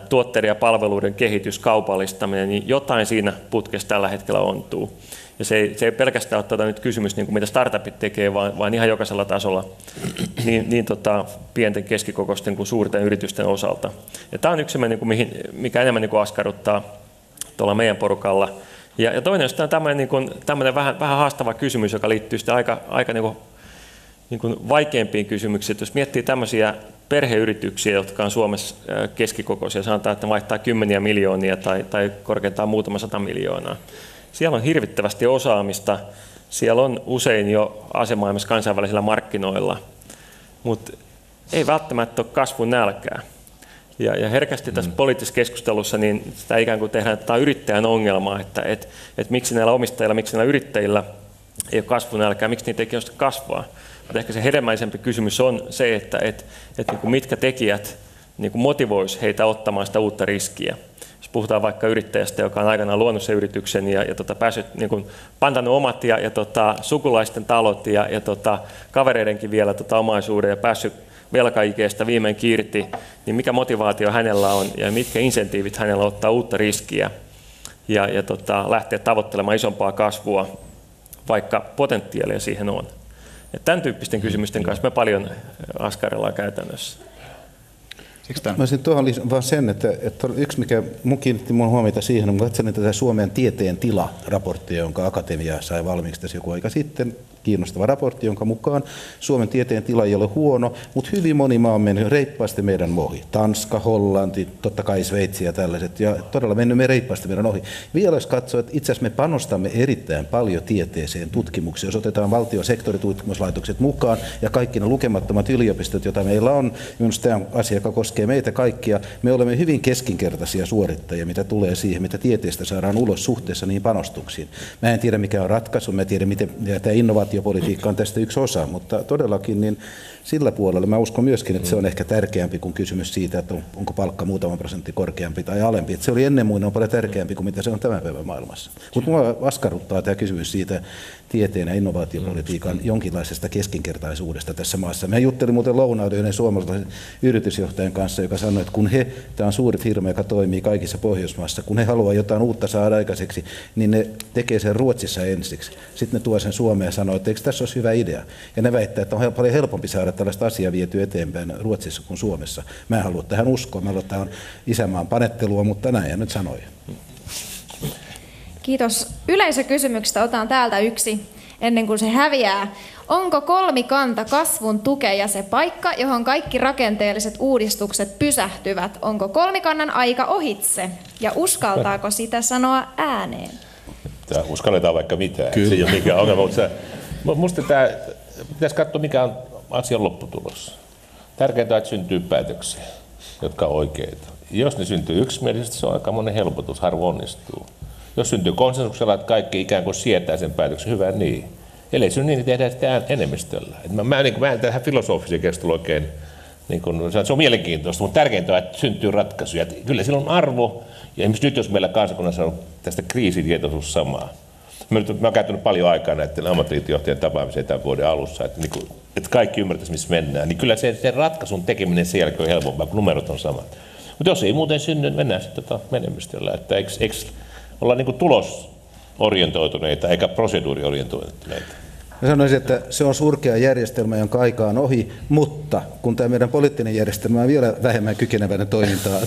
tuotteiden ja palveluiden kehitys, kaupallistaminen, niin jotain siinä putkessa tällä hetkellä ontuu. Ja se ei pelkästään ole nyt kysymys, niin kuin mitä startupit tekee, vaan ihan jokaisella tasolla, niin pienten, keskikokoisten kuin suurten yritysten osalta. Ja tämä on yksi, mikä enemmän niin kuin askarruttaa tuolla meidän porukalla. Ja toinen on tämmöinen vähän haastava kysymys, joka liittyy sitten aika niin kuin vaikeampiin kysymyksiin. Jos miettii tämmöisiä perheyrityksiä, jotka on Suomessa keskikokoisia, sanotaan, että ne vaihtaa kymmeniä miljoonia tai korkeintaan muutama 100 miljoonaa. Siellä on hirvittävästi osaamista, siellä on usein jo asemaa myös kansainvälisillä markkinoilla, mutta ei välttämättä ole kasvun nälkää. Ja herkästi tässä poliittisessa keskustelussa niin sitä ikään kuin tehdään tätä yrittäjän ongelmaa, että miksi näillä omistajilla, miksi näillä yrittäjillä ei ole kasvun nälkää, miksi niitä ei kiinnosta kasvaa. Mutta ehkä se hedelmäisempi kysymys on se, että niin kuin mitkä tekijät niin kuin motivoisi heitä ottamaan sitä uutta riskiä. Jos puhutaan vaikka yrittäjästä, joka on aikanaan luonut sen yrityksen ja päässyt niin kuin pantannut omat ja sukulaisten talot ja kavereidenkin vielä omaisuuden ja päässyt velkaikeestä viimein kiirti, niin mikä motivaatio hänellä on ja mitkä insentiivit hänellä ottaa uutta riskiä ja lähteä tavoittelemaan isompaa kasvua, vaikka potentiaalia siihen on. Ja tämän tyyppisten kysymysten kanssa me paljon askarellaan käytännössä. Mä olisin tuohon vaan sen, että yksi mikä kiinnitti mun huomiota siihen, kun katselin tätä Suomen tieteen tila-raporttia, jonka Akatemia sai valmiiksi tässä joku aika sitten, kiinnostava raportti, jonka mukaan Suomen tieteen tila ei ole huono, mutta hyvin moni maa on mennyt reippaasti meidän ohi. Tanska, Hollanti, totta kai Sveitsi ja tällaiset, ja todella mennyt me reippaasti meidän ohi. Vielä jos katsoo, että itse asiassa me panostamme erittäin paljon tieteeseen, tutkimukseen, jos otetaan valtion sektoritutkimuslaitokset mukaan ja kaikki ne lukemattomat yliopistot, joita meillä on, minusta tämä on asia, joka koskee meitä kaikkia. Me olemme hyvin keskinkertaisia suorittajia, mitä tulee siihen, mitä tieteestä saadaan ulos suhteessa niihin panostuksiin. Mä en tiedä, mikä on ratkaisu, mä en tiedä, miten tämä innovaatiopolitiikka on tästä yksi osa, mutta todellakin niin sillä puolella mä uskon myöskin, että se on ehkä tärkeämpi kuin kysymys siitä, että onko palkka muutaman prosentti korkeampi tai alempi. Että se oli ennen muinoin paljon tärkeämpi kuin mitä se on tämän päivän maailmassa. Mutta minua askarruttaa tämä kysymys siitä tieteen ja innovaatiopolitiikan jonkinlaisesta keskinkertaisuudesta tässä maassa. Mä juttelin muuten lounauden yhden suomalaisen yritysjohtajan kanssa, joka sanoi, että kun tämä on suuri firma, joka toimii kaikissa Pohjoismaissa, kun he haluaa jotain uutta saada aikaiseksi, niin ne tekee sen Ruotsissa ensiksi. Sitten ne tuo sen Suomeen ja sanoo, että eikö tässä olisi hyvä idea. Ja ne väittää, että on paljon helpompi saada tällaista asiaa vietyä eteenpäin Ruotsissa kuin Suomessa. Mä en halua tähän uskoa, mä haluan, että tämä on isänmaan panettelua, mutta näin ja nyt sanoin. Kiitos. Yleisökysymyksestä otan täältä yksi ennen kuin se häviää. Onko kolmikanta kasvun tukea se paikka, johon kaikki rakenteelliset uudistukset pysähtyvät? Onko kolmikannan aika ohitse? Ja uskaltaako sitä sanoa ääneen? Uskalletaan vaikka mitään. Kyllä. Se ei ole mikään ongelma, mutta minusta tämä pitäisi katsoa, mikä on asian lopputulos. Tärkeintä on, että syntyy päätöksiä, jotka on oikeita. Jos ne syntyy yksimielisesti, se on aika monen helpotus, harvoin onnistuu. Jos syntyy konsensuksella, että kaikki ikään kuin sietää sen päätöksen, hyvä niin. Ellei synny niin, tehdään sitä enemmistöllä. Mä en tähän filosofiseen keskustelua oikein, se on mielenkiintoista, mutta tärkeintä on, että syntyy ratkaisuja. Että kyllä sillä on arvo, ja esimerkiksi nyt jos meillä kansakunnassa on tästä kriisitietoisuus samaa. Mä oon käyttänyt paljon aikaa näiden ammattiliittojohtajien tapaamiseen tämän vuoden alussa, että kaikki ymmärtäisi, missä mennään. Niin kyllä se ratkaisun tekeminen sen jälkeen on helpompaa, kun numerot on samat. Mutta jos ei muuten synny, mennään sitten enemmistöllä. Että eikö olla niin kuin tulosorientoituneita eikä proseduuriorientoituneita? Mä sanoisin, että se on surkea järjestelmä, jonka aika on ohi, mutta kun tämä meidän poliittinen järjestelmä on vielä vähemmän kykeneväinen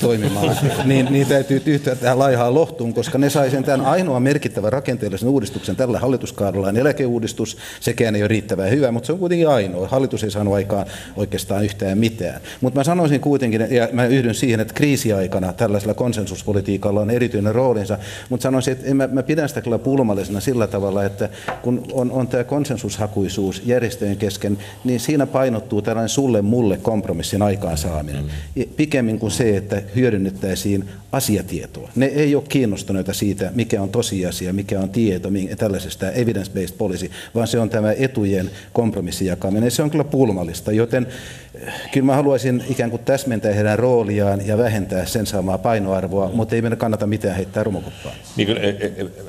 toimimaan, niin täytyy yhtyä tähän laihaan lohtuun, koska ne sai sen tämän ainoa merkittävän rakenteellisen uudistuksen tällä hallituskaudella on eläkeuudistus. Sekään ei ole riittävän hyvä, mutta se on kuitenkin ainoa. Hallitus ei saanut aikaan oikeastaan yhtään mitään. Mutta mä sanoisin kuitenkin, ja mä yhdyn siihen, että kriisiaikana tällaisella konsensuspolitiikalla on erityinen roolinsa, mutta sanoisin, että mä pidän sitä kyllä pulmallisena sillä tavalla, että kun on tämä konsensushakuisuus järjestöjen kesken, niin siinä painottuu tällainen sulle-mulle kompromissin aikaansaaminen. Pikemmin kuin se, että hyödynnettäisiin asiatietoa. Ne ei ole kiinnostuneita siitä, mikä on tosiasia, mikä on tieto, tällaisesta evidence-based policy, vaan se on tämä etujen kompromissin jakaminen. Se on kyllä pulmallista, joten kyllä mä haluaisin ikään kuin täsmentää heidän rooliaan ja vähentää sen saamaa painoarvoa, mutta ei meidän kannata mitään heittää romukoppaan.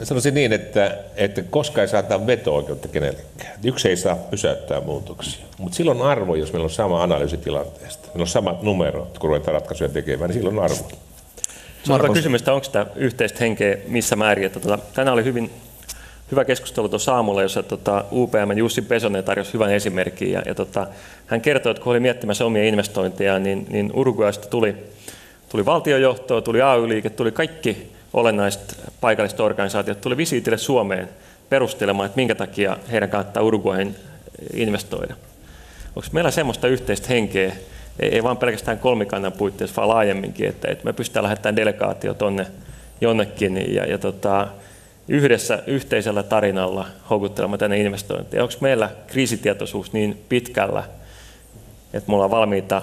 Sanoisin niin, että koskaan ei saa antaa veto-oikeutta kenellekään. Yksi ei saa pysäyttää muutoksia. Mutta silloin on arvo, jos meillä on sama analyysi tilanteesta. Meillä on samat numerot, kun ruvetaan ratkaisuja tekemään, niin silloin on arvo. Suora kysymys, onko sitä yhteistä henkeä missä määrin? Että tänään oli hyvä keskustelu tuossa aamulla, jossa UPM Jussi Pesonen tarjosi hyvän esimerkin. Ja hän kertoi, että kun oli miettimässä omia investointeja, niin Uruguaysta tuli valtiojohtoa, tuli AY-liike, tuli kaikki olennaiset paikalliset organisaatiot tuli visiitille Suomeen perustelemaan, että minkä takia heidän kannattaa Uruguayin investoida. Onko meillä semmoista yhteistä henkeä, ei vaan pelkästään kolmikannan puitteissa, vaan laajemminkin, että me pystytään lähettämään delegaatio tonne jonnekin ja yhdessä yhteisellä tarinalla houkuttelemaan tänne investointeja. Onko meillä kriisitietoisuus niin pitkällä, että me ollaan valmiita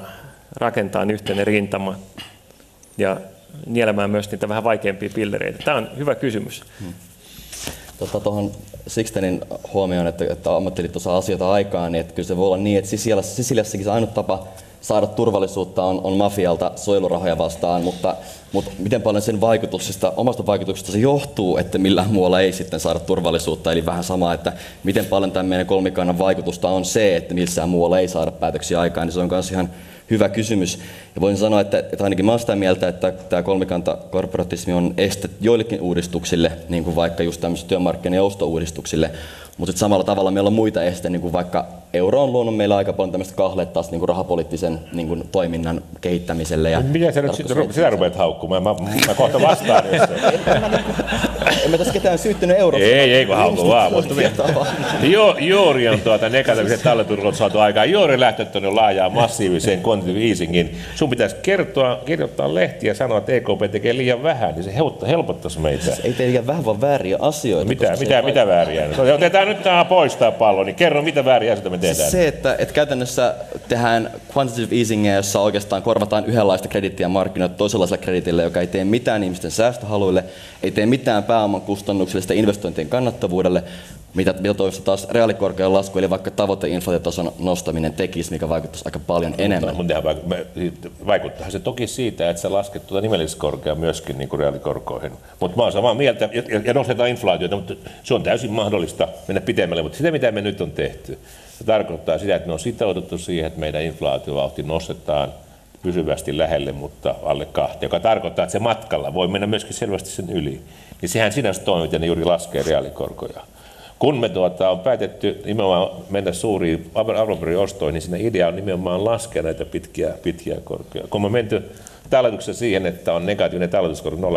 rakentamaan yhteinen rintama ja nielemään myös niitä vähän vaikeampia pillereitä? Tämä on hyvä kysymys. Tuohon Sixtenin huomioon, että ammattiliitto saa asioita aikaan, niin että kyllä se voi olla niin, että Sisiliassakin se ainut tapa saada turvallisuutta on mafialta suojelurahoja vastaan, mutta miten paljon sen omasta vaikutuksesta se johtuu, että millään muualla ei sitten saada turvallisuutta, eli vähän sama, että miten paljon tämän meidän kolmikannan vaikutusta on se, että missään muualla ei saada päätöksiä aikaan, niin se on myös ihan hyvä kysymys. Ja voisin sanoa, että ainakin mä olen sitä mieltä, että tämä kolmikantakorporatismi on este joillekin uudistuksille, niin kuin vaikka just tämmöisille työmarkkina- ja joustouudistuksille, mutta samalla tavalla meillä on muita esteitä, niin kuin vaikka euro on luonut meillä aika paljon tämmöistä kahleet taas niin kuin rahapoliittisen niin kuin toiminnan kehittämiselle. Ja miten sä nyt sitä rupeat haukkumaan? Mä kohta vastaan. En mä tässä ketään syyttänyt eurosta. Ei kun haukku vaan. Juuri on negatiiviset talletuskorot saatu aikaan. Juuri lähtenyt tuonne laajaan massiiviseen quantitative easingin. Sun pitäisi kirjoittaa lehtiä ja sanoa, että EKP tekee liian vähän, niin se helpottaisi meitä. Ei tee liian vähän, vaan vääriä asioita. Mitä vääriä? Otetaan nyt tämä poistaa pallo, niin kerro mitä vääriä asioita me tehdään. Se, että käytännössä tehdään quantitative easingia, jossa oikeastaan korvataan yhdenlaista krediittiä markkinoille toisenlaisella krediitillä, joka ei tee mitään ihmisten säästöhaluille, ei tee mitään pääoman kustannuksille sitä investointien kannattavuudelle, mitä toisaalta taas reaalikorkean lasku, eli vaikka tavoiteinflaatiotason nostaminen tekisi, mikä vaikuttaisi aika paljon enemmän. Vaikuttaahan se toki siitä, että sä lasket nimelliskorkeaa myöskin niin kuin reaalikorkoihin. Mutta mä oon samaa mieltä, ja nostetaan inflaatiota, mutta se on täysin mahdollista mennä pitemmälle. Mutta sitä, mitä me nyt on tehty, se tarkoittaa sitä, että me on sitouduttu siihen, että meidän inflaatiovauhti nostetaan pysyvästi lähelle, mutta alle 2, joka tarkoittaa, että se matkalla voi mennä myöskin selvästi sen yli. Niin sehän sinänsä toimii, ja ne juuri laskee reaalikorkoja. Kun me on päätetty nimenomaan mennä suuriin arvopaperiostoihin, niin siinä idea on nimenomaan laskea näitä pitkiä korkoja. Kun me menty talletuksessa siihen, että on negatiivinen talletuskorko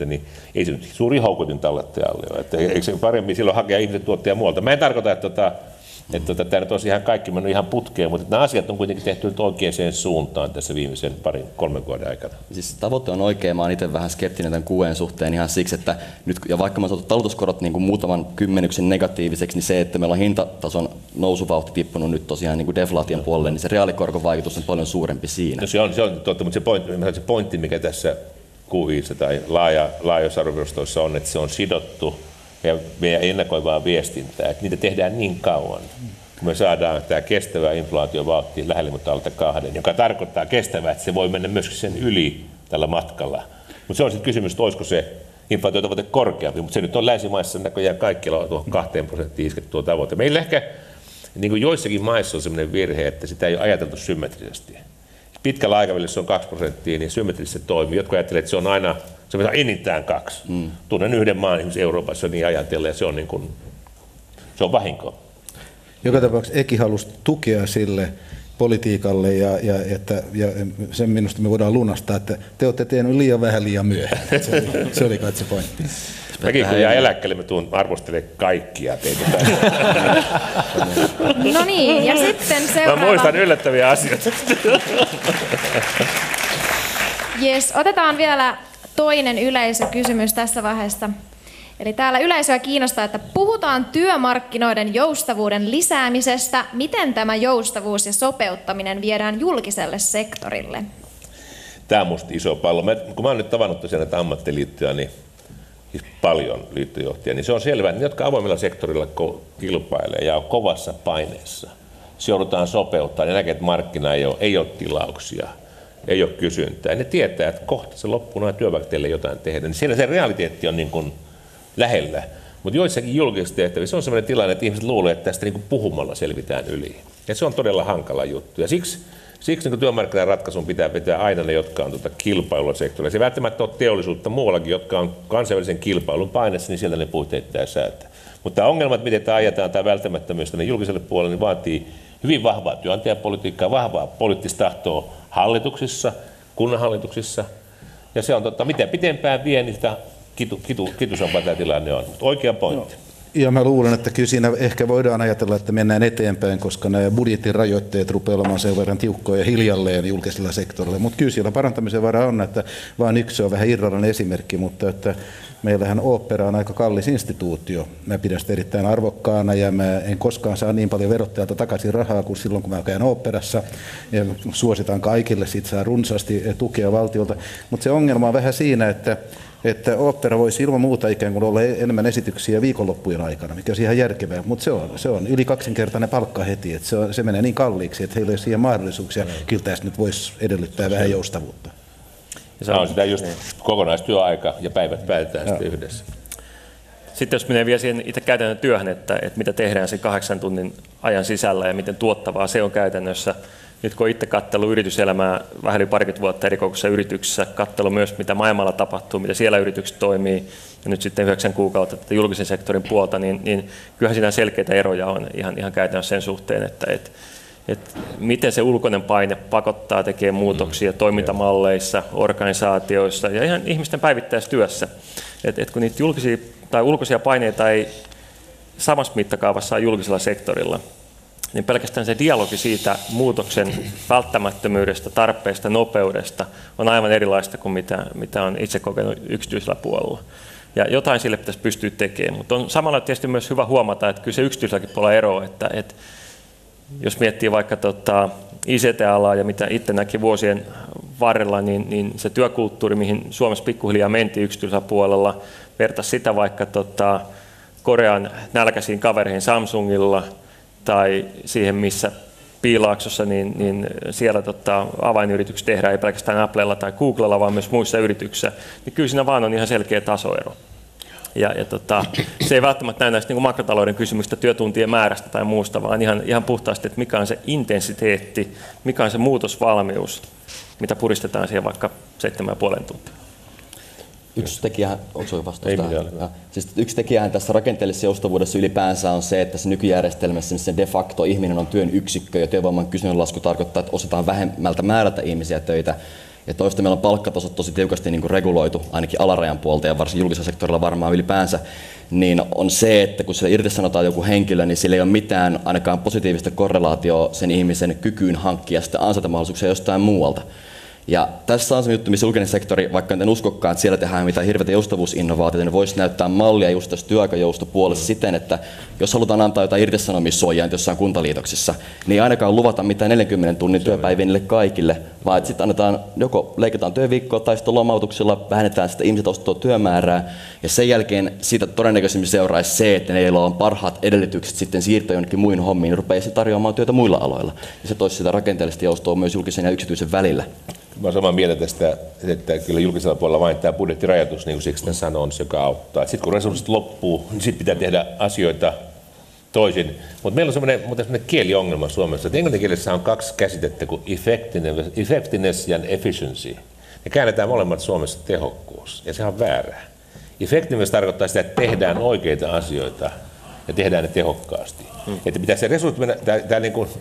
0,20, niin ei se nyt suuri houkutin tallettajalle ole. Eikö se paremmin silloin hakea ihmiset tuottajia muualta? Mä en tarkoita, että tämä nyt olisi ihan kaikki mennyt ihan putkeen, mutta nämä asiat on kuitenkin tehty nyt oikeaan suuntaan tässä viimeisen 2-3 vuoden aikana. Siis tavoite on oikea, mä oon itse vähän skeptinen tämän QE:n suhteen ihan siksi, että nyt, ja vaikka mä oon saatu talletuskorot niin kuin muutaman kymmenyksen negatiiviseksi, niin se, että meillä on hintatason nousuvauhti tippunut nyt tosiaan niin kuin deflaation puolelle, niin se reaalikorkon vaikutus on paljon suurempi siinä. No se on totta, mutta se pointti, mikä tässä QI:ssä tai laajoissa arviostoissa on, että se on sidottu ja meidän ennakoivaa viestintää, että niitä tehdään niin kauan, kun me saadaan tämä kestävä inflaatiovauhti lähelle, mutta alta 2, joka tarkoittaa kestävää, että se voi mennä myöskin sen yli tällä matkalla. Mutta se on sitten kysymys, että olisiko se inflaatiotavoite korkeampi, mutta se nyt on länsimaissa näköjään kaikilla tuohon 2% isketty tuo tavoite. Meillä ehkä niin kuin joissakin maissa on sellainen virhe, että sitä ei ole ajateltu symmetrisesti. Pitkällä aikavälillä se on 2%, niin symmetrisesti se toimii. Jotkut ajattelevat, että se on aina se on enintään 2. Tunnen yhden maan esimerkiksi Euroopassa niin ajatella, ja se on, niin kuin, se on vahinko. Joka tapauksessa Eki halusi tukea sille politiikalle ja sen minusta me voidaan lunastaa, että te olette tehneet liian vähän liian myöhään. Se oli kai se pointti. Mäkin kun jää eläkkeelle, mä tuun arvostelemaan kaikkia teitä. No niin, ja sitten seuraava. Mä muistan yllättäviä asioita. Jes, otetaan vielä toinen yleisökysymys tässä vaiheessa. Eli täällä yleisöä kiinnostaa, että puhutaan työmarkkinoiden joustavuuden lisäämisestä. Miten tämä joustavuus ja sopeuttaminen viedään julkiselle sektorille? Tämä on musta iso pallo. Kun mä oon nyt tavannut tosiaan näitä ammattiliittoja, niin paljon liittojohtajia, niin se on selvää, että ne, jotka avoimella sektorilla kilpailee ja on kovassa paineessa, se joudutaan sopeuttaa. Ne näkee, että markkina ei ole tilauksia, ei ole kysyntää. Ne tietää, että kohta se loppuu nämä työpaikat teille jotain tehdä. Niin siinä se realiteetti on niin kuin lähellä. Mutta joissakin julkisissa tehtävissä on sellainen tilanne, että ihmiset luulee, että tästä niin kuin puhumalla selvitään yli. Ja se on todella hankala juttu. Ja siksi niin työmarkkinaratkaisun pitää pitää aina ne, jotka on kilpailua sektorilla. Se ei välttämättä ole teollisuutta muuallakin, jotka on kansainvälisen kilpailun painessa, niin sieltä ne puitteet ja säätää. Mutta tämä ongelma, että miten tämä ajetaan tämä välttämättömyys tänne julkiselle puolelle, niin vaatii hyvin vahvaa työnantajapolitiikkaa, vahvaa poliittista tahtoa hallituksissa, kunnanhallituksissa. Ja se on miten pitempään vie, niin sitä kitusampaa tämä tilanne on. Oikea pointti. Ja mä luulen, että kyllä siinä ehkä voidaan ajatella, että mennään eteenpäin, koska nämä budjetin rajoitteet rupeaa olemaan sen verran tiukkoja hiljalleen julkisella sektorilla. Mutta kyllä siellä parantamisen varaa on, että vain yksi on vähän irrallinen esimerkki, mutta että meillähän ooppera on aika kallis instituutio. Mä pidän sitä erittäin arvokkaana ja mä en koskaan saa niin paljon verottajalta takaisin rahaa kuin silloin, kun mä käyn oopperassa. Ja suositaan kaikille, siitä saa runsaasti tukea valtiolta. Mutta se ongelma on vähän siinä, että ooppera voisi ilman muuta ikään kuin olla enemmän esityksiä viikonloppujen aikana, mikä on ihan järkevää, mutta se on yli kaksinkertainen palkka heti, että se menee niin kalliiksi, että heillä ei ole siihen mahdollisuuksia. Kyllä tästä nyt voisi edellyttää vähän joustavuutta. Se on sitä just kokonaistyöaika ja päivät päätetään sitten yhdessä. Sitten jos menee vielä siihen itse käytännön työhön, että mitä tehdään sen 8 tunnin ajan sisällä ja miten tuottavaa se on käytännössä. Nyt kun olen itse katsellut yrityselämää vähän yli parikymmentä vuotta erikokoisissa yrityksissä, katsellut myös mitä maailmalla tapahtuu, mitä siellä yritykset toimii, ja nyt sitten 9 kuukautta tätä julkisen sektorin puolta, niin kyllähän siinä selkeitä eroja on ihan käytännössä sen suhteen, että miten se ulkoinen paine pakottaa tekemään muutoksia toimintamalleissa, organisaatioissa ja ihan ihmisten päivittäistyössä. Kun niitä julkisia tai ulkoisia paineita ei samassa mittakaavassa julkisella sektorilla, niin pelkästään se dialogi siitä muutoksen välttämättömyydestä, tarpeesta, nopeudesta on aivan erilaista kuin mitä on itse kokenut yksityisellä puolella. Ja jotain sille pitäisi pystyä tekemään, mutta on samalla tietysti myös hyvä huomata, että kyllä se yksityiselläkin puolella eroa, että jos miettii vaikka ICT-alaa ja mitä itse näki vuosien varrella, niin se työkulttuuri, mihin Suomessa pikkuhiljaa mentiin yksityisellä puolella, vertaisi sitä vaikka Korean nälkäisiin kavereihin Samsungilla, tai siihen, missä Piilaaksossa, niin siellä avainyritykset tehdään ei pelkästään Applella tai Googlella, vaan myös muissa yrityksissä, niin kyllä siinä vaan on ihan selkeä tasoero. Ja se ei välttämättä näy näistä niin makrotalouden kysymyksistä, työtuntien määrästä tai muusta, vaan ihan puhtaasti, että mikä on se intensiteetti, mikä on se muutosvalmius, mitä puristetaan siihen vaikka 7,5 tuntia. Yksi tekijähän, siis yksi tekijähän tässä rakenteellisessa joustavuudessa ylipäänsä on se, että se nykyjärjestelmässä missä de facto ihminen on työn yksikkö ja työvoiman kysynnän lasku tarkoittaa, että osataan vähemmältä määrältä ihmisiä töitä. Ja toista meillä on palkkatasot tosi tiukasti niin kuin reguloitu, ainakin alarajan puolta ja varsin julkisella sektorilla varmaan ylipäänsä, niin on se, että kun sillä irtisanotaan joku henkilö, niin sillä ei ole mitään ainakaan positiivista korrelaatioa sen ihmisen kykyyn hankkia sitä ansaintamahdollisuuksia jostain muualta. Ja tässä on se juttu, missä julkinen sektori, vaikka en uskokaan, että siellä tehdään mitään hirveitä joustavuusinnovaatioita, niin voisi näyttää mallia just tässä työaikajoustopuolessa siten, että jos halutaan antaa jotain irtisanomissuojaa jossain kuntaliitoksissa, niin ei ainakaan luvata mitään 40 tunnin työpäiviä niille kaikille, vaan että sitten annetaan, joko leikataan työviikkoa tai sitten lomautuksilla vähennetään sitä ihmiset ostettua työmäärää, ja sen jälkeen siitä todennäköisemmin seuraisi se, että ne, joilla on parhaat edellytykset sitten siirtyä jonnekin muihin hommiin, niin rupeaisi tarjoamaan työtä muilla aloilla. Ja se toisi sitä rakenteellista joustoa myös julkisen ja yksityisen välillä. Mä olen samaa mieltä tästä, että kyllä julkisella puolella vain tämä budjettirajoitus, niin kuin Sixten sanoo, on se, joka auttaa. Sitten kun resurssit loppuu, niin sitten pitää tehdä asioita toisin. Mutta meillä on semmoinen kieliongelma Suomessa, että englanninkielessä on 2 käsitettä kuin effectiveness ja efficiency. Ne käännetään molemmat Suomessa tehokkuus, ja se on väärää. Effectiveness tarkoittaa sitä, että tehdään oikeita asioita ja tehdään ne tehokkaasti. Että pitää se resurssi mennä,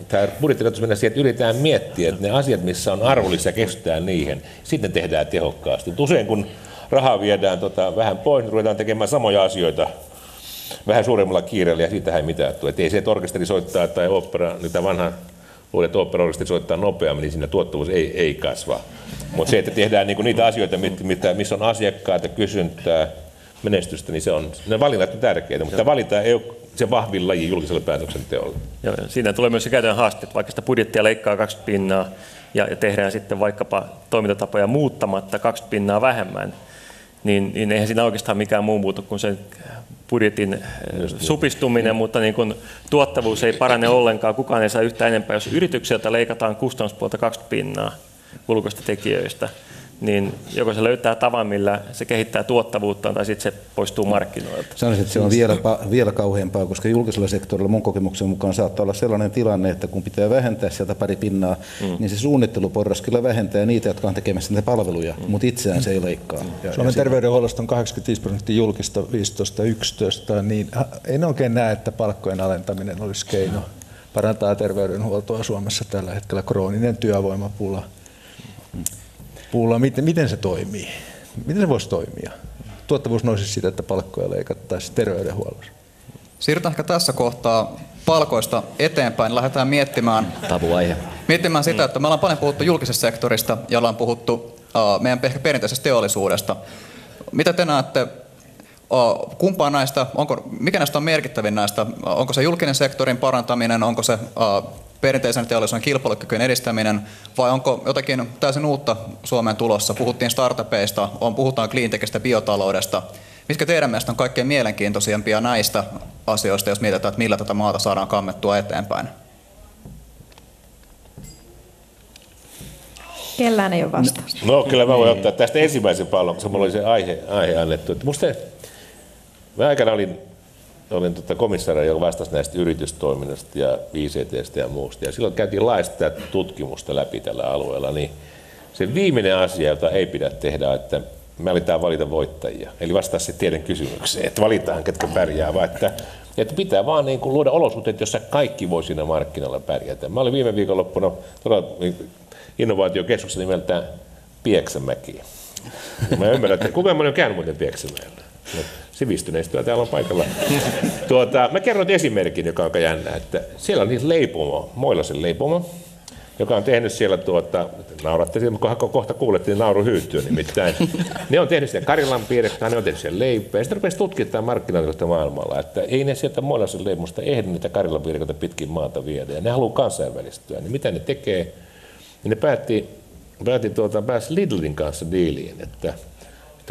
tämä budjettirajoitus mennä siihen, että yritetään miettiä, että ne asiat, missä on arvollisia, keskitytään niihin. Sitten ne tehdään tehokkaasti. Usein kun rahaa viedään vähän pois, niin ruvetaan tekemään samoja asioita vähän suuremmalla kiireellä, ja siitä ei mitään tule. Että ei se, että orkesteri soittaa tai opera, niitä vanha uudet operaorkesteri soittaa nopeammin, niin siinä tuottavuus ei kasva. Mutta se, että tehdään niitä asioita, missä on asiakkaita, kysyntää, menestystä, niin ne valinnat on tärkeitä, mutta valinta ei ole se vahvin laji julkiselle päätöksenteolle. Joo, siinä tulee myös se käytännön haaste, että vaikka sitä budjettia leikkaa 20% ja tehdään sitten vaikkapa toimintatapoja muuttamatta 20% vähemmän, niin eihän siinä oikeastaan mikään muu muutu kuin sen budjetin supistuminen, mutta niin kun tuottavuus ei parane ollenkaan, kukaan ei saa yhtään enempää. Jos yritykseltä leikataan kustannuspuolta 20% ulkoista tekijöistä, niin joko se löytää tavan, millä se kehittää tuottavuuttaan, tai sitten se poistuu markkinoilta. Sanoisin, että se on vielä kauheampaa, koska julkisella sektorilla mun kokemuksen mukaan saattaa olla sellainen tilanne, että kun pitää vähentää sieltä pari pinnaa, niin se suunnitteluporras kyllä vähentää niitä, jotka on tekemässä niitä palveluja, mutta itseään se ei leikkaa. Suomen terveydenhuollosta on 85% julkista, 15-11, niin en oikein näe, että palkkojen alentaminen olisi keino parantaa terveydenhuoltoa Suomessa tällä hetkellä. Krooninen työvoimapula. Miten se toimii? Miten se voisi toimia? tuottavuus nousisi siitä, että palkkoja leikattaisiin terveydenhuollossa. Siirrytään ehkä tässä kohtaa palkoista eteenpäin. Lähdetään miettimään sitä, että me ollaan paljon puhuttu julkisesta sektorista ja ollaan puhuttu meidän ehkä perinteisestä teollisuudesta. Mitä te näette, kumpaan näistä, mikä näistä on merkittävin näistä? Onko se julkinen sektorin parantaminen, onko se perinteisen teollisuuden kilpailukykyjen edistäminen vai onko jotakin täysin uutta Suomeen tulossa? Puhuttiin startupeista, puhutaan cleantechistä, biotaloudesta. Mitkä teidän mielestä on kaikkein mielenkiintoisimpia näistä asioista, jos mietitään, että millä tätä maata saadaan kammettua eteenpäin? Kellään ei ole vastausta. No kyllä mä voin ottaa tästä ensimmäisen pallon, koska mulla oli se aihe annettu. Että mä aikana olin komissaari, joka vastasi näistä yritystoiminnasta ja ICT:stä ja muusta. Ja silloin käytiin laajasti tutkimusta läpi tällä alueella. Niin se viimeinen asia, jota ei pidä tehdä, että me aletaan valita voittajia. Eli vastaa se teidän kysymykseen, että valitaan ketkä pärjää, vaan että pitää vaan niin kuin luoda olosuhteet, jossa kaikki voi siinä markkinoilla pärjätä. Mä olin viime viikonloppuna innovaatiokeskuksessa nimeltään Pieksämäki. Mä ymmärrän, että kukaan moni on käynyt muuten Pieksämäellä. Sivistyneistöä täällä on paikalla. Mä kerron esimerkin, joka on aika jännä, että siellä on niin leipomo, Moilasen leipomo, joka on tehnyt siellä, nauratte, kohta kuulettiin nauru hyytyä nimittäin. Ne on tehnyt siellä Karilan piirekkaa, ne on tehnyt siellä leipää, ja sitten rupesi tutkimaan markkinoilta maailmalla, että ei ne sieltä Moilasen leipomosta ehdi niitä Karilan piirekoita pitkin maata viedä, ja ne haluaa kansainvälistyä. Niin mitä ne tekee? Niin ne pääsi Lidlin kanssa diiliin, että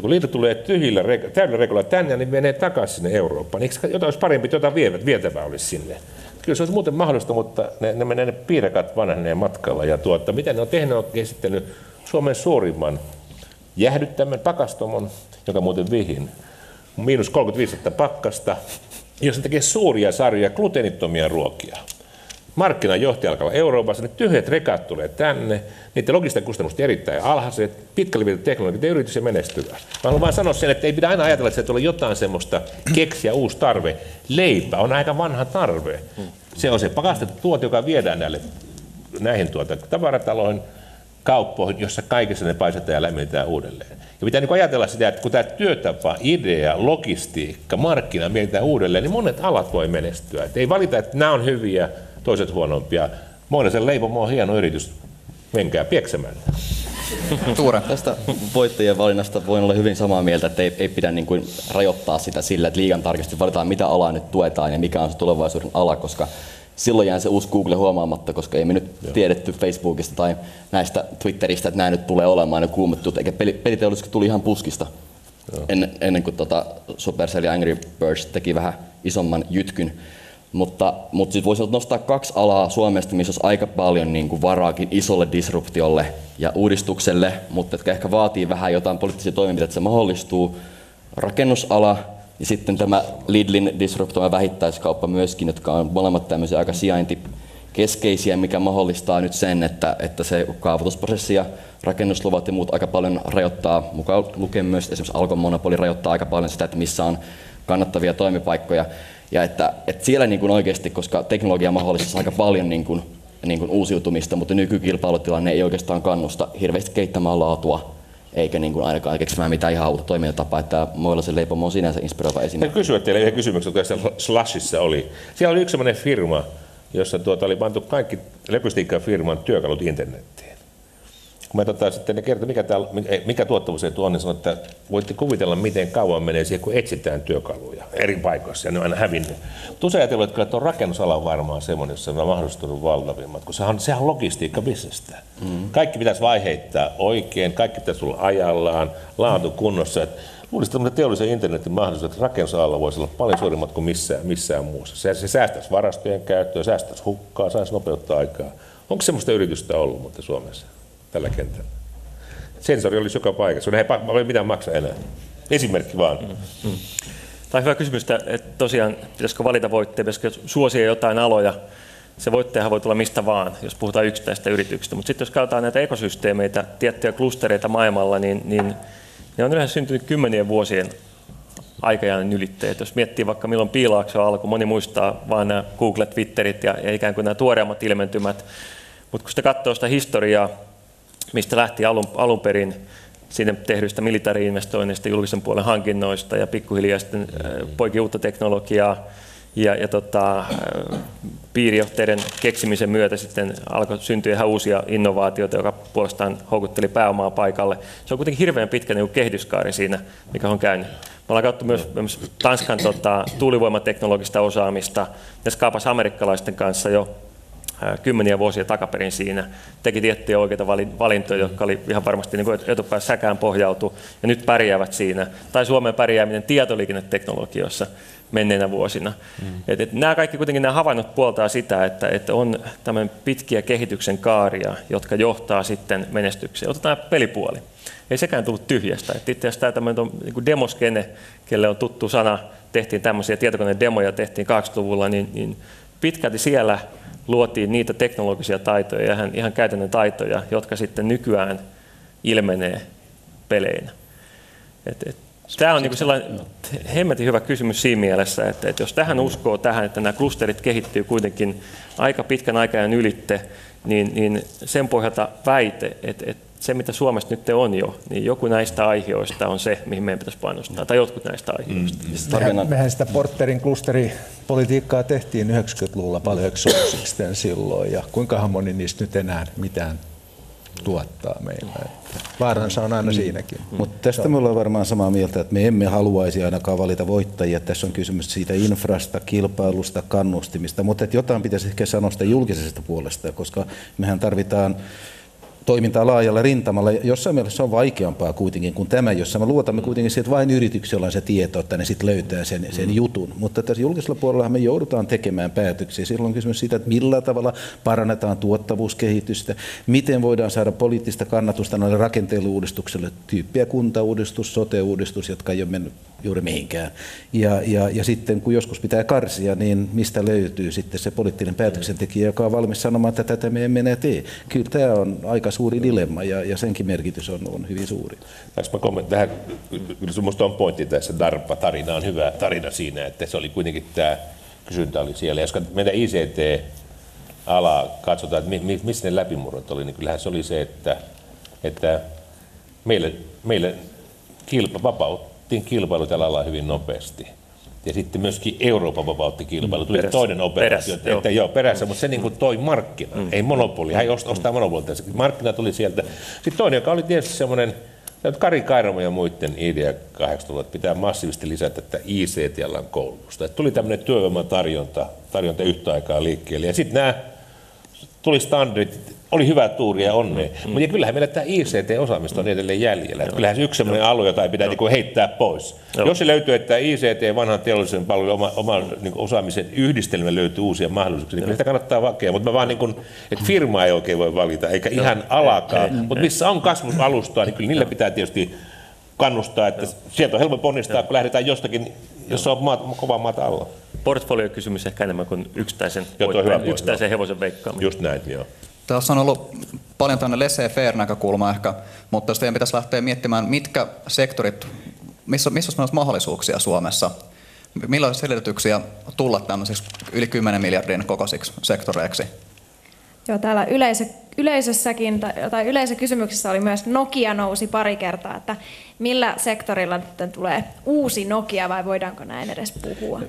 kun Lidl tulee täydellä rekolla tänne, niin menee takaisin sinne Eurooppaan. Eikö jotain olisi parempi, että jotain vietävää olisi sinne? Kyllä se olisi muuten mahdollista, mutta ne menee ne piirakat vanheneen matkalla. Ja mitä ne on tehnyt, on esittänyt Suomen suurimman jäähdyttämän pakastomon, joka muuten vihin. Miinus 35 pakkasta, jossa tekee suuria sarjoja gluteenittomia ruokia. Markkinajohtaja alkaa olla Euroopassa, ne tyhjät rekat tulee tänne, niiden logisten kustannukset erittäin alhaiset, pitkälle viety teknologiat ja yritys ja menestyvä. Mä haluan vain sanoa sen, että ei pidä aina ajatella, että se tulee jotain semmoista keksiä uusi tarve. Leipä on aika vanha tarve. Se on se pakastettu tuote, joka viedään näihin tavarataloihin, kauppoihin, jossa kaikessa ne paistetaan ja lämmitetään uudelleen. Ja pitää niin ajatella sitä, että kun tämä työtapa, idea, logistiikka, markkina mietitään uudelleen, niin monet alat voi menestyä. Et ei valita, että nämä on hyviä, toiset huonompia. Moinasen leipomo on hieno yritys. Menkää Pieksämäelle. Tuure. Tästä voittajien valinnasta voin olla hyvin samaa mieltä, että ei pidä niin kuin rajoittaa sitä sillä, että liian tarkasti valitaan, mitä alaa nyt tuetaan ja mikä on se tulevaisuuden ala, koska silloin jää se uusi Google huomaamatta, koska ei me nyt tiedetty Facebookista tai näistä Twitteristä, että nämä nyt tulee olemaan ne kuumat jutut, eikä peliteollisuus tuli ihan puskista. Ennen kuin Supercell ja Angry Birds teki vähän isomman jytkyn. Mutta siis voisi nostaa 2 alaa Suomesta, missä olisi aika paljon niin kuin varaakin isolle disruptiolle ja uudistukselle, mutta jotka ehkä vaatii vähän jotain poliittisia toimenpiteitä, että se mahdollistuu. Rakennusala ja sitten tämä Lidlin disruptoima vähittäiskauppa myöskin, jotka on molemmat tämmöisiä aika sijaintikeskeisiä, mikä mahdollistaa nyt sen, että se kaavoitusprosessi ja rakennusluvat ja muut aika paljon rajoittaa, mukaan lukien myös esimerkiksi Alkon monopoli rajoittaa aika paljon sitä, että missä on kannattavia toimipaikkoja. Ja että siellä niin kuin oikeasti, koska teknologia mahdollistaa aika paljon niin kuin uusiutumista, mutta nykykilpailutilanne ei oikeastaan kannusta hirveästi kehittämään laatua, eikä niin kuin ainakaan keksimään mitään ihan uutta toimintatapaa, että Moilasen leipomo on sinänsä inspiroiva esimerkki. Kysyä teille yhden kysymyksen, joka siellä Slashissa oli. Siellä oli yksi sellainen firma, jossa oli pantu kaikki logistiikkafirman työkalut internettiin. Kun me sitten ne kertoi, mikä tuottavuus etu on, niin sanoi, että voitte kuvitella, miten kauan menee siihen, kun etsitään työkaluja eri paikoissa, ja ne on aina hävinnyt. Mutta usein ajatellaan, että tuo rakennusala on varmaan semmoinen, jossa on mahdollistunut valtavimmat, kun sehän on logistiikkabisnestä. Kaikki pitäisi vaiheittaa oikein, kaikki pitäisi olla ajallaan, laatu kunnossa. Luulisin, että teollisen internetin mahdollisuudet rakennusalalla voisi olla paljon suurimmat kuin missään muussa. Se säästäisi varastojen käyttöä, säästäisi hukkaa, saisi nopeuttaa aikaa. Onko semmoista yritystä ollut mutta Suomessa tällä kentällä? Sensori olisi joka paikassa, ei ole mitään maksaa enää. Esimerkki vaan. Tämä on hyvä kysymys, että tosiaan pitäisikö valita voittajia, pitäisikö suosia jotain aloja. Se voittajahan voi tulla mistä vaan, jos puhutaan yksittäisistä yrityksistä. Mutta sitten jos katsotaan näitä ekosysteemeitä, tiettyjä klustereita maailmalla, niin ne on yleensä syntynyt 10 vuosien aikajänteen ylitteet. Jos miettii vaikka milloin Piilaakso alkoi, moni muistaa vain nämä Google, Twitterit ja ikään kuin nämä tuoreammat ilmentymät. Mutta kun sitä katsoo sitä historiaa, mistä lähti alun perin, sinne tehdyistä militaari-investoinneista, julkisen puolen hankinnoista ja pikkuhiljaa sitten poiki uutta teknologiaa ja piirijohteiden keksimisen myötä sitten alkoi syntyä ihan uusia innovaatioita, joka puolestaan houkutteli pääomaa paikalle. Se on kuitenkin hirveän pitkä niin kuin kehityskaari siinä, mikä on käynyt. Me ollaan katsottu myös Tanskan tuulivoimateknologista osaamista. Ne skaapasi amerikkalaisten kanssa jo kymmeniä vuosia takaperin siinä. Teki tiettyjä oikeita valintoja, jotka oli ihan varmasti niin etupäässä säkään pohjautu, ja nyt pärjäävät siinä. Tai Suomen pärjääminen tietoliikenneteknologioissa menneinä vuosina. Nämä kaikki kuitenkin nämä havainnot puoltaa sitä, että on tämmöinen pitkiä kehityksen kaaria, jotka johtaa sitten menestykseen. Otetaan pelipuoli. Ei sekään tullut tyhjästä. Itse asiassa tämä tämmöinen niin demoskene, kelle on tuttu sana, tehtiin tämmöisiä tietokonedemoja, tehtiin 80-luvulla, niin pitkälti siellä luotiin niitä teknologisia taitoja ja ihan käytännön taitoja, jotka sitten nykyään ilmenee peleinä. Tämä on niin sellainen hemmetin hyvä kysymys siinä mielessä, että jos tähän uskoo tähän, että nämä klusterit kehittyy kuitenkin aika pitkän aikajan ylitte, niin sen pohjalta väite, että se mitä Suomessa nyt on jo, niin joku näistä aiheista on se, mihin meidän pitäisi panostaa, tai jotkut näistä aiheista. Mehän sitä Porterin klusteripolitiikkaa tehtiin 90-luvulla paljon exoticsisten silloin, ja kuinkahan moni niistä nyt enää mitään tuottaa meillä. Vaaransa on aina siinäkin. Mutta tästä me ollaan varmaan samaa mieltä, että me emme haluaisi ainakaan valita voittajia. Tässä on kysymys siitä infrasta, kilpailusta, kannustimista, mutta jotain pitäisi ehkä sanoa sitä julkisesta puolesta, koska mehän tarvitaan toimintaa laajalla rintamalla. Jossain mielessä on vaikeampaa kuitenkin kuin tämä, jossa me luotamme kuitenkin siihen, että vain yrityksellä on se tieto, että ne sitten löytää sen jutun. Mutta tässä julkisella puolella me joudutaan tekemään päätöksiä. Silloin on kysymys siitä, että millä tavalla parannetaan tuottavuuskehitystä, miten voidaan saada poliittista kannatusta noille rakenteellisuudistuksille, tyyppiä kuntauudistus, sote-uudistus, jotka ei ole mennyt juuri mihinkään. Ja sitten kun joskus pitää karsia, niin mistä löytyy sitten se poliittinen päätöksentekijä, joka on valmis sanomaan, että tätä me emme enää tee. Kyllä tämä on aika suuri dilemma ja senkin merkitys on hyvin suuri. Mä kommentoin tähän, kyllä minusta on pointti tässä DARPA-tarina, on hyvä tarina siinä, että se oli kuitenkin tämä kysyntä oli siellä. Ja jos meidän ICT-alaa katsotaan, että missä ne läpimurrot oli, niin kyllähän se oli se, että meille vapauttiin kilpailut alalla hyvin nopeasti. Ja sitten myöskin Euroopan vapautti kilpailu. Tuli toinen operaatio, perässä, mutta se niin kuin toi markkina, ei monopoli. Hän ostaa monopolia. Markkina tuli sieltä. Sitten toinen, joka oli tietysti semmoinen, Kari Kairamo ja muiden idea 80-luvulla, että pitää massiivisesti lisätä tätä ICT-alan koulutusta. Että tuli tämmöinen työvoimatarjonta yhtä aikaa liikkeelle. Ja sitten nämä tuli standardit, oli hyvä tuuri ja onnea. Mutta kyllähän meillä tämä ICT-osaamista on edelleen jäljellä. Kyllähän se yksi sellainen alue, jota ei pitää heittää pois. Jos se löytyy, että ICT, vanhan teollisen palvelun, oman osaamisen yhdistelmä löytyy uusia mahdollisuuksia, niin sitä kannattaa vakea. Mutta mä vaan että firma ei oikein voi valita, eikä ihan alakaan. Mutta missä on kasvualustaa, niin kyllä niillä pitää tietysti kannustaa, että sieltä on helppo onnistaa, kun lähdetään jostakin, jossa on kova maata alla. Portfoliokysymys ehkä enemmän kuin yksittäisen hevosen veikkaaminen. Just näin, joo. Tässä on ollut paljon tämmöinen laissez-faire-näkökulma ehkä, mutta jos teidän pitäisi lähteä miettimään, mitkä sektorit, missä olisi mahdollisuuksia Suomessa, millaisia edellytyksiä tulla tämmöisiksi yli 10 miljardin kokoisiksi sektoreiksi? Joo, täällä yleisössäkin, tai yleisökysymyksessä oli myös Nokia nousi pari kertaa, että millä sektorilla nyt tulee uusi Nokia vai voidaanko näin edes puhua?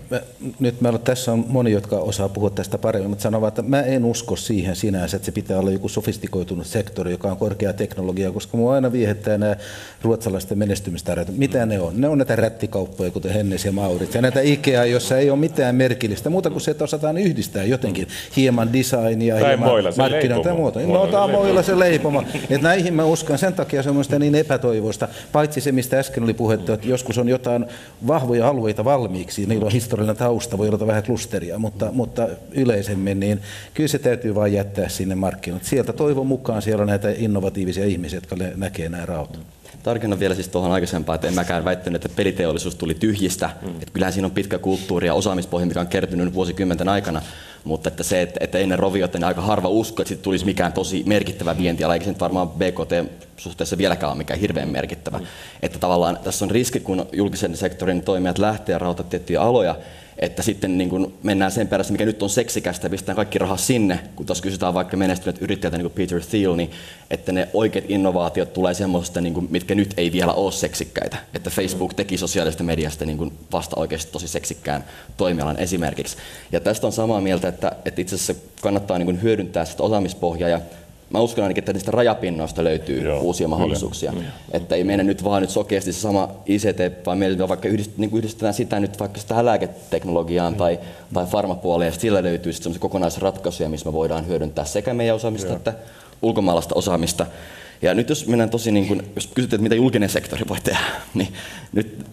Tässä on moni, jotka osaa puhua tästä paremmin, mutta sanovat, että mä en usko siihen sinänsä, että se pitää olla joku sofistikoitunut sektori, joka on korkea teknologia, koska mua aina viehättää nämä ruotsalaisten menestymistareet. Mitä ne on? Ne on näitä rättikauppoja, kuten Hennes ja Mauritz, ja näitä Ikea, jossa ei ole mitään merkillistä, muuta kuin se, että osataan yhdistää jotenkin hieman designia, hieman markkinoita ja muuta. No otetaan Moilla se leipoma. Että näihin mä uskon, sen takia se on minusta niin epätoivoista, paitsi se, mistä äsken oli puhetta, että joskus on jotain vahvoja alueita valmiiksi, niillä on historiallinen tausta, voi olla vähän klusteria, mutta yleisemmin, niin kyllä se täytyy vain jättää sinne markkinoille. Sieltä toivon mukaan siellä on näitä innovatiivisia ihmisiä, jotka näkee nämä rautat. Tarkennan vielä siis tuohon aikaisempaan, että en mäkään väittänyt, että peliteollisuus tuli tyhjistä. Että kyllähän siinä on pitkä kulttuuri ja osaamispohja, mikä on kertynyt vuosikymmenten aikana. Mutta että se, että ennen Roviota niin aika harva usko, että siitä tulisi mikään tosi merkittävä vientiala, eikä se nyt varmaan BKT-suhteessa vieläkään ole mikään hirveän merkittävä. Että tavallaan tässä on riski, kun julkisen sektorin toimijat lähtee ja rahoittavat tiettyjä aloja, että sitten niin kuin mennään sen perässä, mikä nyt on seksikästä, pistetään kaikki rahaa sinne, kun tuossa kysytään vaikka menestyneet yrittäjät niin kuin Peter Thiel, niin että ne oikeat innovaatiot tulee semmoista, niin kuin, mitkä nyt ei vielä ole seksikkäitä. Että Facebook teki sosiaalisesta mediasta niin kuin vasta oikeasti tosi seksikkään toimialan esimerkiksi. Ja tästä on samaa mieltä, että itse asiassa kannattaa niin kuin hyödyntää sitä osaamispohjaa ja mä uskon ainakin, että niistä rajapinnoista löytyy uusia mahdollisuuksia. Että ei mene nyt vaan nyt sokeasti se sama ICT, vaan meillä vaikka yhdistetään sitä nyt vaikka sitä lääketeknologiaan tai farmapuoleen, ja sillä löytyy sitten sellaisia kokonaisratkaisuja, missä me voidaan hyödyntää sekä meidän osaamista että ulkomaalaista osaamista. Ja nyt jos mennään tosi, niin kun, jos kysytään, että mitä julkinen sektori voi tehdä, niin nyt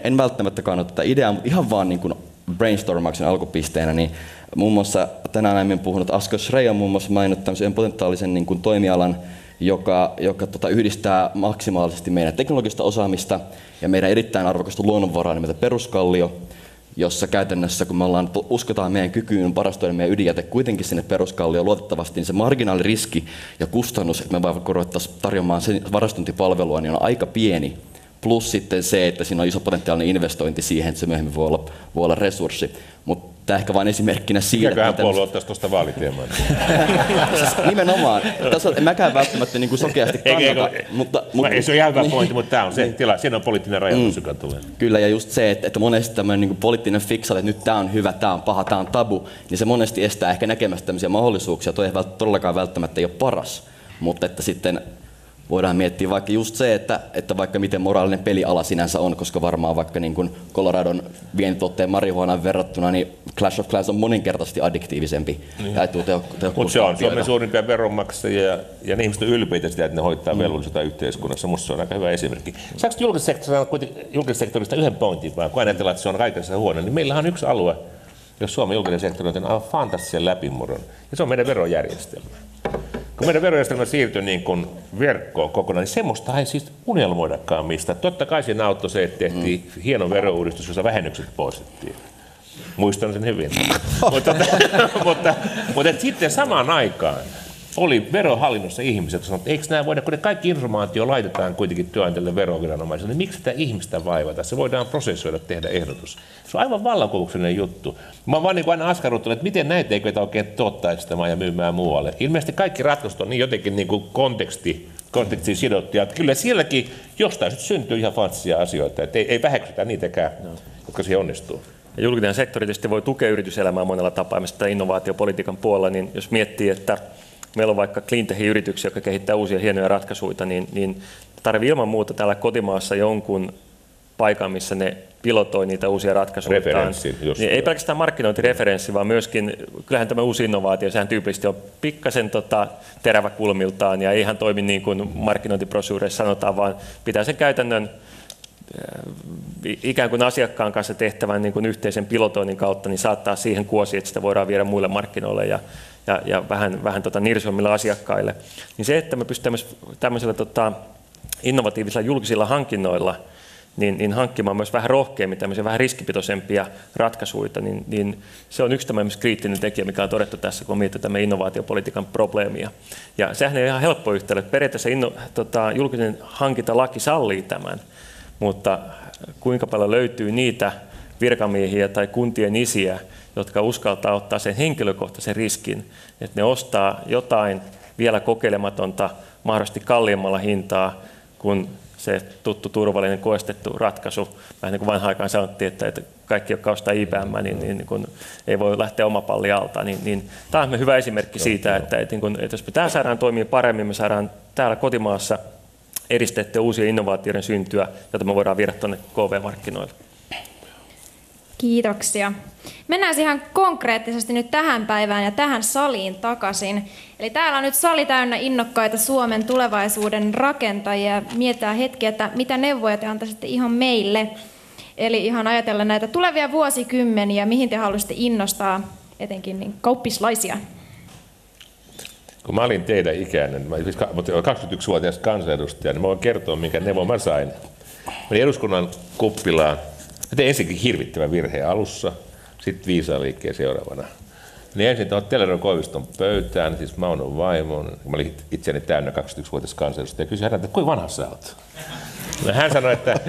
en välttämättä kannata tätä ideaa, mutta ihan vaan niin brainstormauksen alkupisteenä, niin muun muassa tänään aiemmin puhunut Asko Schrey on muun muassa maininnut tämmöisen potentiaalisen niin kuin toimialan, joka yhdistää maksimaalisesti meidän teknologista osaamista ja meidän erittäin arvokasta luonnonvaraa nimeltä peruskallio, jossa käytännössä, kun me uskotaan meidän kykyyn varastoida meidän ydinjäte kuitenkin sinne peruskallioon luotettavasti, niin se marginaaliriski ja kustannus, että me vaan ruvettaisiin tarjoamaan sen varastointipalvelua, niin on aika pieni. Plus sitten se, että siinä on iso potentiaalinen investointi siihen, että se myöhemmin voi olla resurssi. Mutta tämä ehkä vain esimerkkinä siitä. Mikäköhän puolue ottaisi tuosta vaaliteemaa? Nimenomaan. Tässä en mäkään välttämättä niin kuin sokeasti kannata. Mutta ei se ole ihan hyvä pointti, mutta tämä on se tila. Siinä on poliittinen rajoitus, joka tulee. Kyllä, ja just se, että monesti tämmöinen niin kuin poliittinen fiksaali, että nyt tämä on hyvä, tämä on paha, tämä on tabu, niin se monesti estää ehkä näkemästä tämmöisiä mahdollisuuksia. Tuo ei todellakaan välttämättä ei ole paras, mutta että sitten voidaan miettiä vaikka just se, että vaikka miten moraalinen peliala sinänsä on, koska varmaan vaikka niin kuin Coloradon vientituotteen marihuonaan verrattuna, niin Clash of Clans on moninkertaisesti addiktiivisempi. Mutta se on Suomen suurimpia veronmaksajia ja ne ihmiset on ylpeitä sitä, että ne hoitaa velvollisuutta yhteiskunnassa. Musta se on aika hyvä esimerkki. Saanko julkisesta sektorista yhden pointin, vaan kun ajatellaan, että se on kaikessa huono, niin meillähän on yksi alue, jos Suomen julkinen sektori on aivan fantastisen läpimurron, ja se on meidän verojärjestelmä. Kun meidän verojärjestelmä siirtyi niin kuin verkkoon kokonaan, niin semmoista ei siis unelmoidakaan mistä. Totta kai siinä auttoi se, että tehtiin hieno verouudistus, jossa vähennykset poistettiin. Muistan sen hyvin. mutta sitten samaan aikaan oli verohallinnossa ihmiset, jotka sanoivat, että eikö nämä voida, kun ne kaikki informaatio laitetaan kuitenkin työnantajille veroviranomaisille, niin miksi sitä ihmistä vaivata? Se voidaan prosessoida, tehdä ehdotus. Se on aivan vallankumouksellinen juttu. Mä oon vaan niin aina askarruttanut, että miten näitä ei kyetä oikein tuottaistamaan ja myymään muualle. Ilmeisesti kaikki ratkaisut on niin jotenkin niin kuin kontekstiin sidottuja. Kyllä sielläkin jostain syntyy ihan fantastisia asioita, että ei väheksytä niitäkään, jotka siihen onnistuu. Ja julkinen sektori tietysti voi tukea yrityselämää monella tapaa, myös innovaatiopolitiikan puolella, niin jos miettii, että meillä on vaikka cleantech-yrityksiä, jotka kehittää uusia hienoja ratkaisuja, niin tarvitsee ilman muuta täällä kotimaassa jonkun paikan, missä ne pilotoi niitä uusia ratkaisuja. Niin ei pelkästään markkinointireferenssi, vaan myöskin, kyllähän tämä uusi innovaatio, sehän tyypillisesti on pikkasen terävä kulmiltaan ja ei ihan toimi niin kuin markkinointibrosyyreissä sanotaan, vaan pitää sen käytännön ikään kuin asiakkaan kanssa tehtävän niin kuin yhteisen pilotoinnin kautta, niin saattaa siihen kuosi, että sitä voidaan viedä muille markkinoille ja vähän nirsommille asiakkaille. Niin se, että me pystymme tämmöisillä innovatiivisilla julkisilla hankinnoilla niin hankkimaan myös vähän rohkeammin tämmöisiä vähän riskipitoisempia ratkaisuja, niin se on yksi tämmöinen kriittinen tekijä, mikä on todettu tässä, kun mietitään tämän innovaatiopolitiikan probleemia. Ja sehän ei ole ihan helppo yhtälö, että periaatteessa julkinen hankintalaki sallii tämän, mutta kuinka paljon löytyy niitä virkamiehiä tai kuntien isiä, jotka uskaltaa ottaa sen henkilökohtaisen riskin, että ne ostaa jotain vielä kokeilematonta, mahdollisesti kalliimmalla hintaa kuin se tuttu, turvallinen, koestettu ratkaisu. Vähän niin kuin vanhaan aikaan sanottiin, että kaikki, jotka ostaa IBM, niin kun ei voi lähteä oma palli alta. Niin tämä on hyvä esimerkki siitä, että jos me tämä saadaan toimia paremmin, me saadaan täällä kotimaassa edistettyä uusia innovaatioiden syntyä, jota me voidaan viedä tuonne KV-markkinoille. Kiitoksia. Mennään ihan konkreettisesti nyt tähän päivään ja tähän saliin takaisin. Eli täällä on nyt sali täynnä innokkaita Suomen tulevaisuuden rakentajia. Mietitään hetki, että mitä neuvoja te antaisitte ihan meille. Eli ihan ajatella näitä tulevia vuosikymmeniä, mihin te haluaisitte innostaa etenkin niin kauppislaisia. Kun mä olin teidän ikäinen, mä olin 21-vuotias kansanedustaja, niin mä voin kertoa, minkä neuvon mä sain. Mä olin eduskunnan kuppilaan. Mä tein ensinnäkin hirvittävän virheen alussa, sitten viisaan liikkeen seuraavana. Niin ensin tuohon Teleron Koiviston pöytään, siis Maunon vaimon. Mä olin itseäni täynnä 21-vuotias kansanedustaja ja kysyin häneltä, että kuinka vanha sä oot? Hän sanoi, että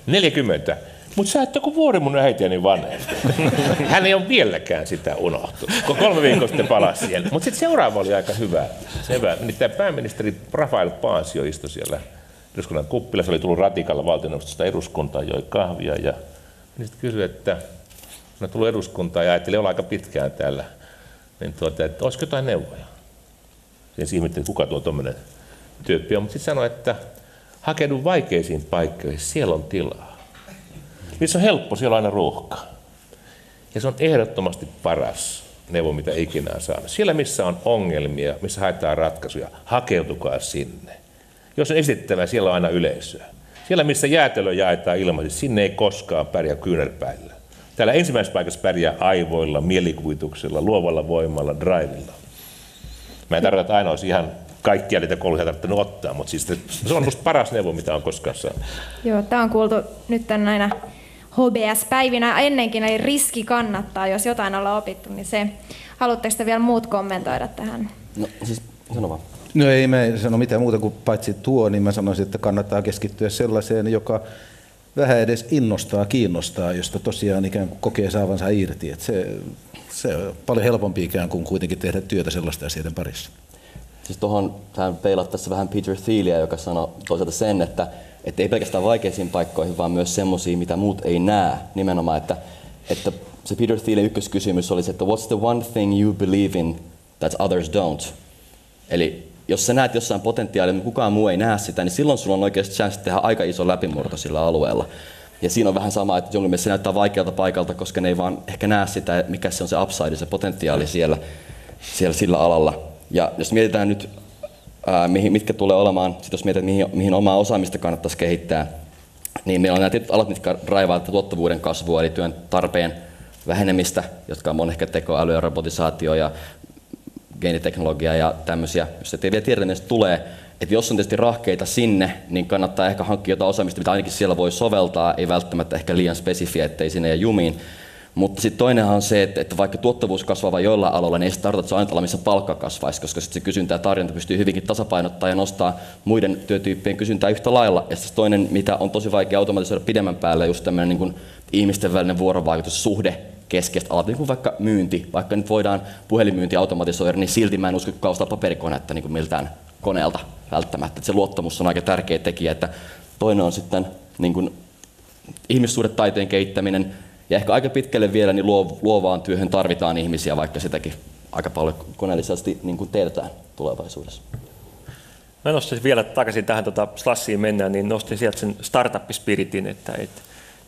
40. Mutta sä et ole kuin vuori mun äitiäni vanhempi. Hän ei ole vieläkään sitä unohtunut. 3 viikkoa sitten palasi siellä. Mutta sitten seuraava oli aika hyvä. Nimittäin pääministeri Rafael Paasio istui siellä eduskunnan kuppilassa, oli tullut ratikalla valtioneuvostosta eduskuntaan, joi kahvia ja sitten kysyi, että kun tullut eduskuntaan ja ajatteli olla aika pitkään täällä, niin että olisiko jotain neuvoja. Siinä ihmettelin, että kuka tuo tuommoinen tyyppi on, mutta sitten sanoi, että hakeudu vaikeisiin paikkoihin, siellä on tilaa. Missä on helppo, siellä on aina ruuhka. Ja se on ehdottomasti paras neuvo, mitä ikinä on saanut. Siellä, missä on ongelmia, missä haetaan ratkaisuja, hakeutukaa sinne. Jos on esitettävää, siellä on aina yleisöä. Siellä, missä jäätelö jaetaan ilmaisesti, sinne ei koskaan pärjää kyynärpäillä. Täällä ensimmäisessä paikassa pärjää aivoilla, mielikuvituksella, luovalla voimalla, drivilla. Mä en tarkoita, että aina olisi ihan kaikkia niitä kouluja tarvinnut ottaa, mutta siis se on musta paras neuvo, mitä on koskaan saanut. Joo, tämä on kuultu nyt näinä HBS-päivinä ennenkin, eli riski kannattaa, jos jotain ollaan opittu, niin se. Haluatteko te vielä muut kommentoida tähän? No siis, sano vaan. No ei me sano mitään muuta kuin paitsi tuo, niin mä sanoisin, että kannattaa keskittyä sellaiseen, joka vähän edes innostaa, kiinnostaa, josta tosiaan ikään kuin kokee saavansa irti. Että se on paljon helpompi ikään kuin kuitenkin tehdä työtä sellaisten asioiden parissa. Siis tuohon peilat tässä vähän Peter Thieliä, joka sanoi toisaalta sen, että ei pelkästään vaikeisiin paikkoihin, vaan myös semmoisiin, mitä muut ei näe. Nimenomaan, että se Peter Thielin ykköskysymys oli se, että what's the one thing you believe in that others don't? Eli jos sä näet jossain potentiaalia, mutta kukaan muu ei näe sitä, niin silloin sulla on oikeasti chance tehdä aika iso läpimurto sillä alueella. Ja siinä on vähän sama, että jonkin mielestä se näyttää vaikealta paikalta, koska ne ei vaan ehkä näe sitä, mikä se on se upside, se potentiaali siellä sillä alalla. Ja jos mietitään nyt, mitkä tulee olemaan, sit jos mietitään, mihin omaa osaamista kannattaisi kehittää, niin meillä on nämä tietyt alat, mitkä raivaavat tuottavuuden kasvua, eli työn tarpeen vähenemistä, jotka on ehkä tekoäly ja robotisaatio ja geeniteknologia ja tämmöisiä, jos et vielä tiedä, niin se tulee. Että jos on tietysti rahkeita sinne, niin kannattaa ehkä hankkia jotain osaamista, mitä ainakin siellä voi soveltaa, ei välttämättä ehkä liian spesifiä, ettei sinne ja jumiin. Mutta sitten toinenhan on se, että vaikka tuottavuus kasvaa vain jollain aloilla, niin ei se tarkoita, että se on aina missä palkka kasvaisi, koska sitten se kysyntä ja tarjonta pystyy hyvinkin tasapainottaa ja nostaa muiden työtyyppien kysyntää yhtä lailla. Ja sitten toinen, mitä on tosi vaikea automatisoida pidemmän päälle, just tämmöinen niin kuin ihmisten välinen vuorovaikutus, suhde keskeistä alat, niin kuin vaikka myynti. Vaikka nyt voidaan puhelinmyynti automatisoida, niin silti mä en usko, että ostaa paperikonetta niin kuin miltään koneelta välttämättä. Et se luottamus on aika tärkeä tekijä. Että toinen on sitten niin kuin ihmissuhdetaitojen kehittäminen. Ja ehkä aika pitkälle vielä niin luovaan työhön tarvitaan ihmisiä, vaikka sitäkin aika paljon koneellisesti niin kuin tehdään tulevaisuudessa. Mä nostaisin vielä takaisin tähän Slashiin mennään, niin nostin sieltä sen startup-spiritin, että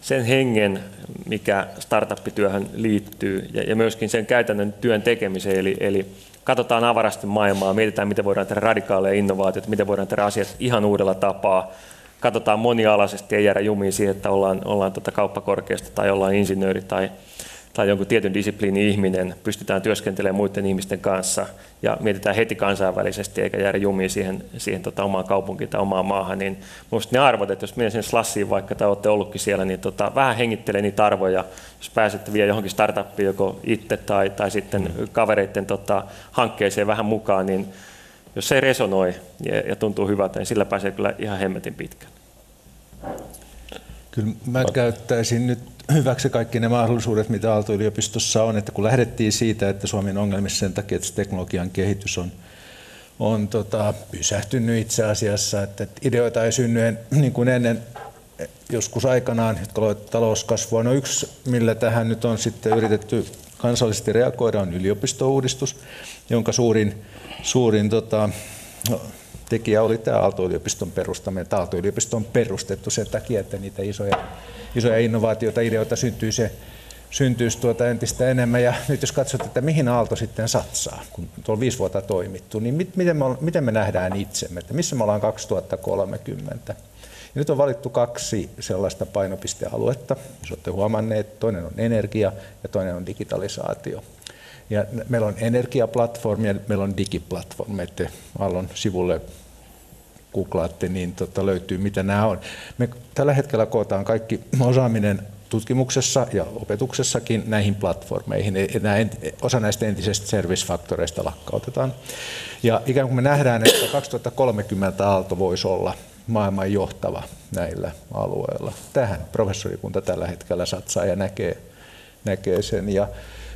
sen hengen, mikä startup-työhön liittyy ja myöskin sen käytännön työn tekemiseen, eli katsotaan avarasti maailmaa, mietitään, miten voidaan tehdä radikaaleja innovaatioita, miten voidaan tehdä asiat ihan uudella tapaa. Katsotaan monialaisesti, ei jäädä jumiin siihen, että ollaan kauppakorkeasta tai ollaan insinööri tai jonkun tietyn disipliinin ihminen, pystytään työskentelemään muiden ihmisten kanssa ja mietitään heti kansainvälisesti eikä jäädä jumiin siihen omaan kaupunkiin tai omaan maahan, niin minusta ne arvot, että jos menee sinne Slashiin vaikka tai olette ollutkin siellä, niin vähän hengittelee niitä arvoja, jos pääsette vielä johonkin startuppiin joko itse tai sitten kavereiden hankkeeseen vähän mukaan, niin jos se ei resonoi ja tuntuu hyvältä, niin sillä pääsee kyllä ihan hemmetin pitkään. Kyllä mä käyttäisin nyt hyväksi kaikki ne mahdollisuudet, mitä Aalto-yliopistossa on, että kun lähdettiin siitä, että Suomen ongelmissa sen takia, että teknologian kehitys on pysähtynyt itse asiassa, että ideoita ei synny niin kuin ennen joskus aikanaan, jotka loivat talouskasvua. No yksi, millä tähän nyt on sitten yritetty kansallisesti reagoida, on yliopistouudistus, jonka suurin tekijä oli tämä Aalto-yliopiston perustaminen. Aalto-yliopisto on perustettu sen takia, että niitä isoja innovaatioita, ideoita syntyisi entistä enemmän. Ja nyt jos katsot, että mihin Aalto sitten satsaa, kun tuolla 5 vuotta toimittu, niin miten me nähdään itsemme, että missä me ollaan 2030. Ja nyt on valittu 2 sellaista painopistealuetta, jos olette huomanneet, toinen on energia ja toinen on digitalisaatio. Ja meillä on energiaplatformi ja meillä on digiplatformi, että Aallon sivulle googlaatte, niin löytyy mitä nämä on. Me tällä hetkellä kootaan kaikki osaaminen tutkimuksessa ja opetuksessakin näihin platformeihin. Osa näistä entisistä service-faktoreista lakkautetaan. Ja ikään kuin me nähdään, että 2030 Aalto voisi olla maailman johtava näillä alueilla. Tähän professorikunta tällä hetkellä satsaa ja näkee sen. Ja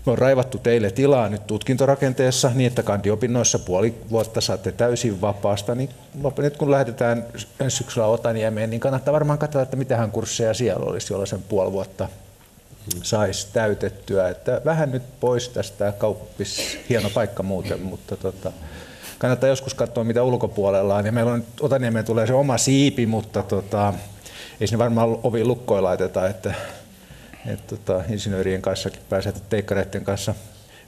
me on raivattu teille tilaa nyt tutkintorakenteessa niin, että kandiopinnoissa puoli vuotta saatte täysin vapaasta. Niin nyt kun lähdetään ensi syksyllä Otaniemeen, niin kannattaa varmaan katsoa, että mitähän kursseja siellä olisi, jolla sen puoli vuotta saisi täytettyä. Että vähän nyt pois tästä kauppis, hieno paikka muuten, mutta kannattaa joskus katsoa, mitä ulkopuolella on. Ja meillä on Otaniemeen tulee se oma siipi, mutta ei sinne varmaan ovi lukkoon laiteta, että insinöörien kanssa pääset teikkareiden kanssa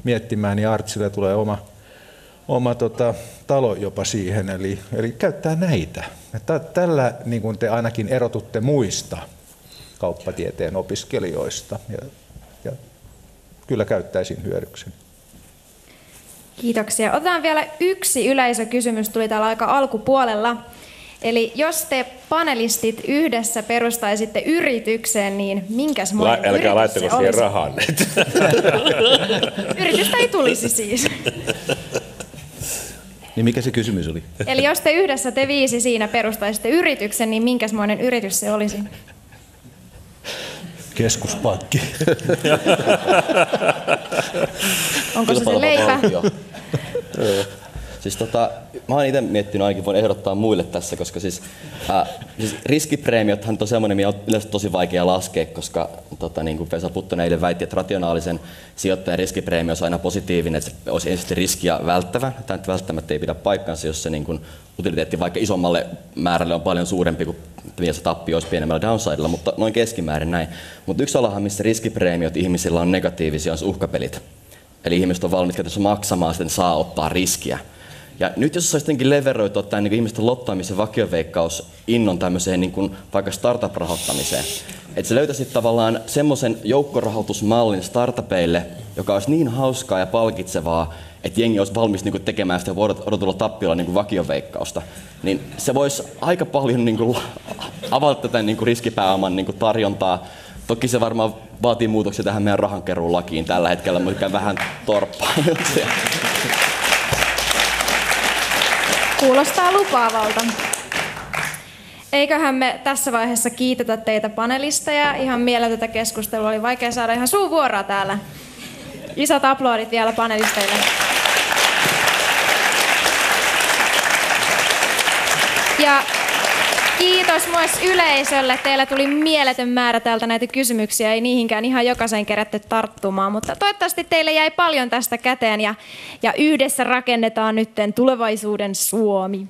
miettimään, niin Artsille tulee oma talo jopa siihen, eli käyttää näitä. Tällä niin kuin te ainakin erotutte muista kauppatieteen opiskelijoista, ja kyllä käyttäisin hyödykseni. Kiitoksia. Otetaan vielä yksi yleisökysymys, tuli täällä aika alkupuolella. Eli jos te panelistit yhdessä perustaisitte yrityksen, niin minkäsmoinen Älkää yritys se laittako siihen olisi? rahaa. Yritystä ei tulisi siis. Niin mikä se kysymys oli? Eli jos te yhdessä te 5 siinä perustaisitte yrityksen, niin minkäsmoinen yritys se olisi? Keskuspankki. Onko se leipä? Siis mä oon itse miettinyt, ainakin voin ehdottaa muille tässä, koska siis riskipreemiothan on semmoinen, mikä on yleensä tosi vaikea laskea, koska niin kuin Vesa Puttonen eilen väitti, että rationaalisen sijoittajan riskipreemio olisi aina positiivinen, että se olisi ensisijaisesti riskiä välttävä. Tämä nyt välttämättä ei pidä paikkansa, jos se niin kuin utiliteetti vaikka isommalle määrälle on paljon suurempi kuin se tappio olisi pienemmällä downsidella, mutta noin keskimäärin näin. Mutta yksi alahan, missä riskipreemiot ihmisillä on negatiivisia, on uhkapelit. Eli ihmiset on valmiit käytössä maksamaan, sitten saa ottaa riskiä. Ja nyt jos saisi jotenkin leveroitua tämän niin ihmisten lottoamisen vakioveikkaus innon tämmöiseen niin kuin vaikka startup-rahoittamiseen, että se löytäisi tavallaan semmoisen joukkorahoitusmallin startupeille, joka olisi niin hauskaa ja palkitsevaa, että jengi olisi valmis niin kuin tekemään sitä odotulla tappiolla niin kuin vakioveikkausta, niin se voisi aika paljon niin kuin avata tätä niin kuin riskipääoman niin kuin tarjontaa. Toki se varmaan vaatii muutoksia tähän meidän rahankeruun lakiin tällä hetkellä, mutta vähän torppaa. Kuulostaa lupaavalta. Eiköhän me tässä vaiheessa kiitetä teitä panelisteja. Ihan mieletöntä keskustelua. Oli vaikea saada ihan suuvuoroa täällä. Isot aplodit vielä panelisteille. Ja kiitos myös yleisölle. Teillä tuli mieletön määrä täältä näitä kysymyksiä. Ei niihinkään ihan jokaisen kerätty tarttumaan, mutta toivottavasti teille jäi paljon tästä käteen ja yhdessä rakennetaan nyt tulevaisuuden Suomi.